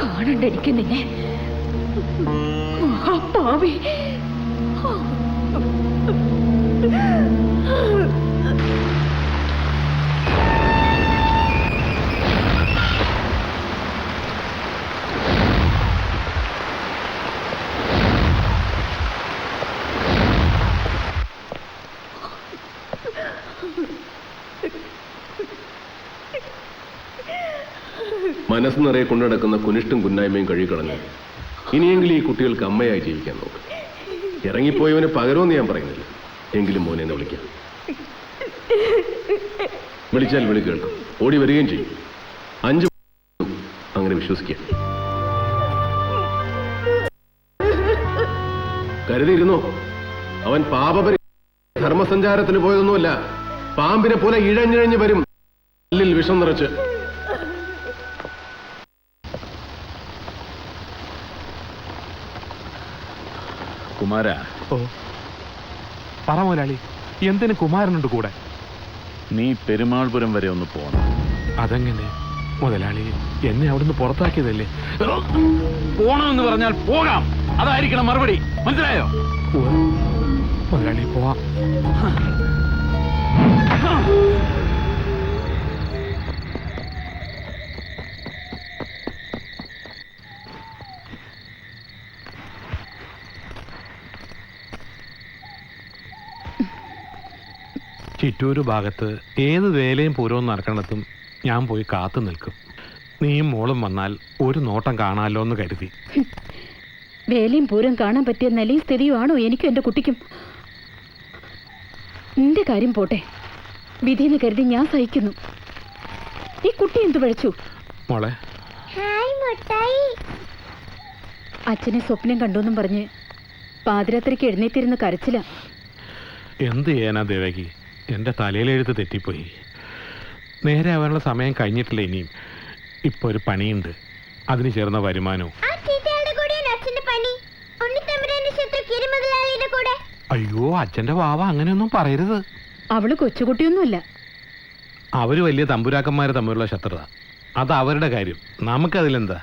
കാണണ്ടെനിക്ക് നിന്നെ, മഹാപാവി. മനസ്സ് നിറയെ കൊണ്ടുനടക്കുന്ന കുനിഷ്ടും കുന്നായ്മയും കഴുകിക്കളഞ്ഞു ഇനിയെങ്കിലും ഈ കുട്ടികൾക്ക് അമ്മയായി ജീവിക്കാൻ നോക്ക്. ഇറങ്ങിപ്പോയവന് പകരമെന്ന് ഞാൻ പറയുന്നില്ല, എങ്കിലും മോനെ എന്നെ വിളിക്കാം. വിളിച്ചാൽ വിളി കേൾക്കും, ഓടി വരികയും ചെയ്യും. 5 അങ്ങനെ വിശ്വസിക്കുക. കരുതിയിരുന്നോ, അവൻ പാപപരി ധർമ്മസഞ്ചാരത്തിന് പോയതൊന്നുമല്ല. പാമ്പിനെ പോലെ ഇഴഞ്ഞിഴഞ്ഞ് വരും, ഉള്ളിൽ വിഷം നിറച്ച്. കുമാര, ഓ പറ മുതലാളി, എന്തിന് കുമാരനുണ്ട് കൂടെ? നീ പെരുമാൾപുരം വരെ ഒന്ന് പോണം. അതെങ്ങനെ മുതലാളി? എന്നെ അവിടുന്ന് പുറത്താക്കിയതല്ലേ? പോണമെന്ന് പറഞ്ഞാൽ പോകാം, അതായിരിക്കണം മറുപടി. മനസ്സിലായോ? മുതലാളി പോവാം. ചിറ്റൂര് ഭാഗത്ത് ഏത് വേലയും പൂരവും നടക്കണത്തും ഞാൻ പോയി കാത്തു നിൽക്കും. നീയും മോളും വന്നാൽ ഒരു നോട്ടം കാണാമല്ലോ എന്ന് കരുതി. വേലയും പൂരം കാണാൻ പറ്റിയ നിലയും സ്ഥിതിയുമാണോ എനിക്കും എൻ്റെ കുട്ടിക്കും? നിന്റെ കാര്യം പോട്ടെ, വിധിയെന്ന് കരുതി ഞാൻ സഹിക്കുന്നു. ഈ കുട്ടി എന്തു പഴിച്ചു? മോളെ, അച്ഛനെ സ്വപ്നം കണ്ടുവെന്നും പറഞ്ഞ് പാതിരാത്രിക്ക് എഴുന്നേറ്റിരുന്ന് കരച്ചില്ല. എന്ത് ചെയ്യാനാ ദേവകി, എൻ്റെ തലയിലെഴുത്ത് തെറ്റിപ്പോയി. നേരെ ആവാനുള്ള സമയം കഴിഞ്ഞിട്ടില്ല. ഇനിയും ഇപ്പോൾ ഒരു പണിയുണ്ട്, അതിന് ചേർന്ന വരുമാനവും. അയ്യോ, അച്ഛൻ്റെ വാവ അങ്ങനെയൊന്നും പറയരുത്. അവള് കൊച്ചുകുട്ടിയൊന്നുമല്ല. അവര് വലിയ തമ്പുരാക്കന്മാർ തമ്മിലുള്ള ശത്രുത, അത് അവരുടെ കാര്യം. നമുക്കതിലെന്താ?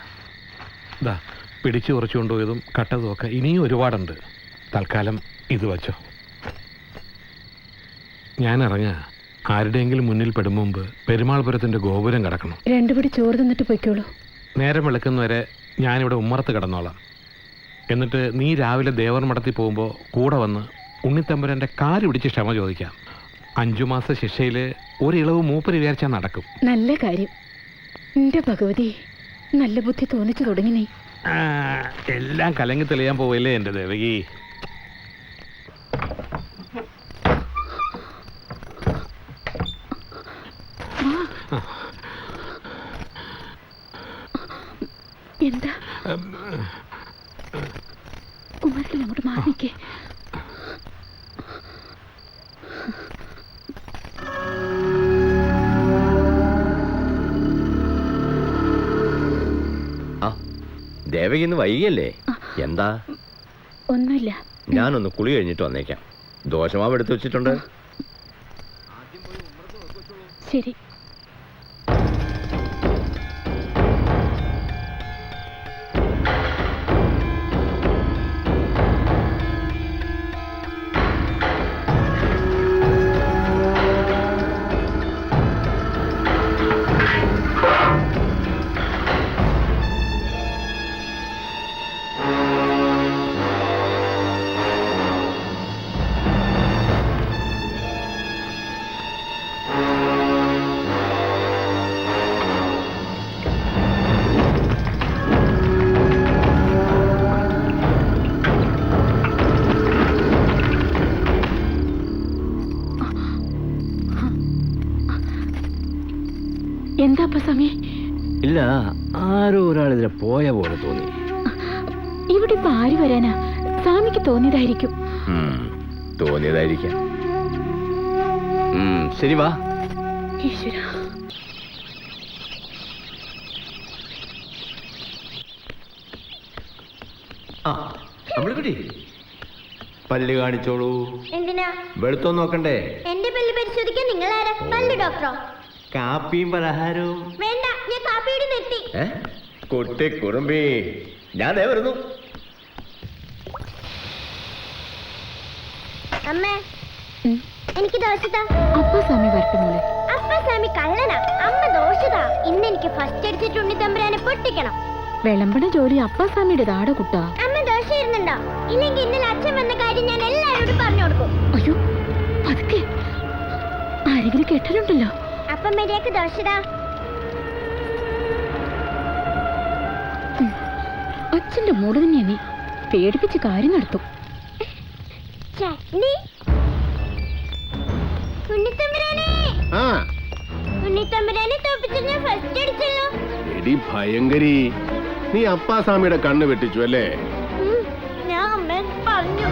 ഇതാ പിടിച്ചു കുറച്ചു കൊണ്ടുപോയതും കട്ടതും ഒക്കെ ഇനിയും ഒരുപാടുണ്ട്. തൽക്കാലം ഇത് വച്ചോ. ഞാൻ ഇറങ്ങാ. ആരുടെയെങ്കിലും മുന്നിൽ പെടും മുമ്പ് പെരുമാൾപുരത്തിന്റെ ഗോപുരം കിടക്കണം. 2 പിടി ചോറ് തിന്നിട്ട് പൊയ്ക്കോളൂ. നേരം വെളുക്കുന്നവരെ ഞാനിവിടെ ഉമ്മറത്ത് കിടന്നോളാം. എന്നിട്ട് നീ രാവിലെ ദേവർ മഠത്തിൽ പോകുമ്പോൾ കൂടെ വന്ന് ഉണ്ണിത്തമ്പുരൻ്റെ കാല് പിടിച്ച് ക്ഷമ ചോദിക്കാം. 5 മാസ ശിക്ഷയിൽ ഒരിളവ് മൂപ്പര് വിചാരിച്ചാൽ നടക്കും. നല്ല കാര്യം. എന്റെ ഭഗവതി, നല്ല ബുദ്ധി തോന്നിച്ചു തുടങ്ങി നീ. എല്ലാം കലങ്ങി തെളിയാൻ പോവല്ലേ എൻ്റെ ദേവകി. എന്താ കുമാരത്തിൽ അങ്ങോട്ട് മാറിക്കേ. ദേവകി ഇന്ന് വൈകിയല്ലേ? എന്താ? ഒന്നുമില്ല, ഞാനൊന്ന് കുളി കഴിഞ്ഞിട്ട് വന്നേക്കാം. ദോശമാവ് എടുത്തു വെച്ചിട്ടുണ്ട്. ശരി. എന്താ സമയ? ഇല്ല, ആരോ ഒരാൾ ഇതിലെ പോയ പോലെ തോന്നി. ഇവിടെ ഇപ്പൊ ആര് വരാനാ? സ്വാമിക്ക് തോന്നിയതായിരിക്കും. തോന്നിയതായിരിക്കാം. ശരി, വാ. ഈശ്വര, പല്ല് കാണിച്ചോളൂ. എന്തിനാ? വെളുത്തോ നോക്കണ്ടേ? എന്റെ പല്ല് പരിശോധിക്കാൻ നിങ്ങൾ ആരാ? പല്ല് ഡോക്ടറോ? കാപ്പിയും പലഹാരവും വേണ്ട, ഞാൻ കാപ്പിയുടെ നിർത്തി. കുട്ടി കുറുമ്പി, ഞാൻ ദേ വരുന്നു. അമ്മേ, എനിക്ക് ദോശതാ. അപ്പസ്വാമി വരട്ടെ മോളെ. അപ്പസ്വാമി കള്ളനാ. അമ്മ ദോശതാ. ഇന്ന് എനിക്ക് ഫസ്റ്റ് അടിച്ചിട്ട് ഉണ്ണിത്തമ്പുരാനെ പൊട്ടിക്കണം. വിളമ്പണ ജോലി അപ്പസ്വാമിയുടെ താട കുട്ടാ. അമ്മ ദോശ ഇരുന്നുണ്ടോ? ഇല്ലെങ്കിൽ ഇന്നലെ അച്ഛൻ വന്ന കാര്യം ഞാൻ എല്ലാവരോടും പറഞ്ഞു കൊടുക്കും. അയ്യോ, പതുക്കെ, ആരെങ്കിലും കെട്ടലുണ്ടല്ലോ. അപ്പം മര്യാദക്ക് ദോശതാ. അച്ഛന്റെ മൂട് തന്നെയാ നീ പേടിപ്പിച്ച് കാര്യം നടത്തും. ചട്നി ഉണ്ണിത്തമ്പുരാനെ ആ ഉണ്ണിത്തമ്പുരാനെ തോപ്പിച്ച് ഞാൻ ഫസ്റ്റ് അടിച്ചല്ലോ. എടി ഭയങ്കരി, നീ അപ്പാസ്വാമിയുടെ കണ്ണ് വെട്ടിച്ചു അല്ലേ? ഞാൻ അമ്മയോട് പറഞ്ഞു.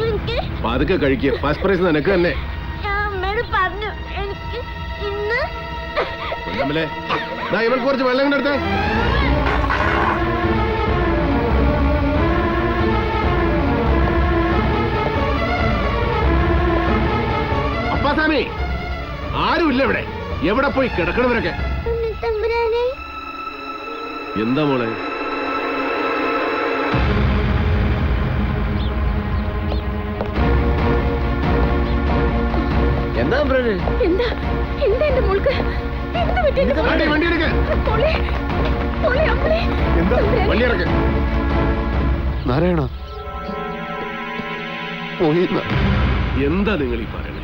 എനിക്ക് പതുക്കെ കഴിക്കുക, ഫസ്റ്റ് പ്രൈസ് നിനക്ക് തന്നെ. ഞാൻ അമ്മയോട് പറഞ്ഞു എനിക്ക് ഇന്ന് പൊന്നമ്മലേ, ദാ ഇവൾക്ക് കുറച്ച് വെള്ളം കൊണ്ടെടുത്തേ. അപ്പാസ്വാമി, ആരുമില്ല ഇവിടെ. എവിടെ പോയി കിടക്കണവരൊക്കെ? ഉണ്ണിത്തമ്പുരാനെ എന്താ മോളെ? എന്താ ബ്രദർ? എന്താ എന്താ എന്റെ മോൾക്ക് എന്താ പറ്റിയത്? ആണ്ടി, വണ്ടി എടുക്ക. മോളെ, മോളെ, അമ്മേ. എന്താ വണ്ടി ഇറക്ക്. നാരായണ പോയി എന്താ നിങ്ങൾ ഈ പറയണത്?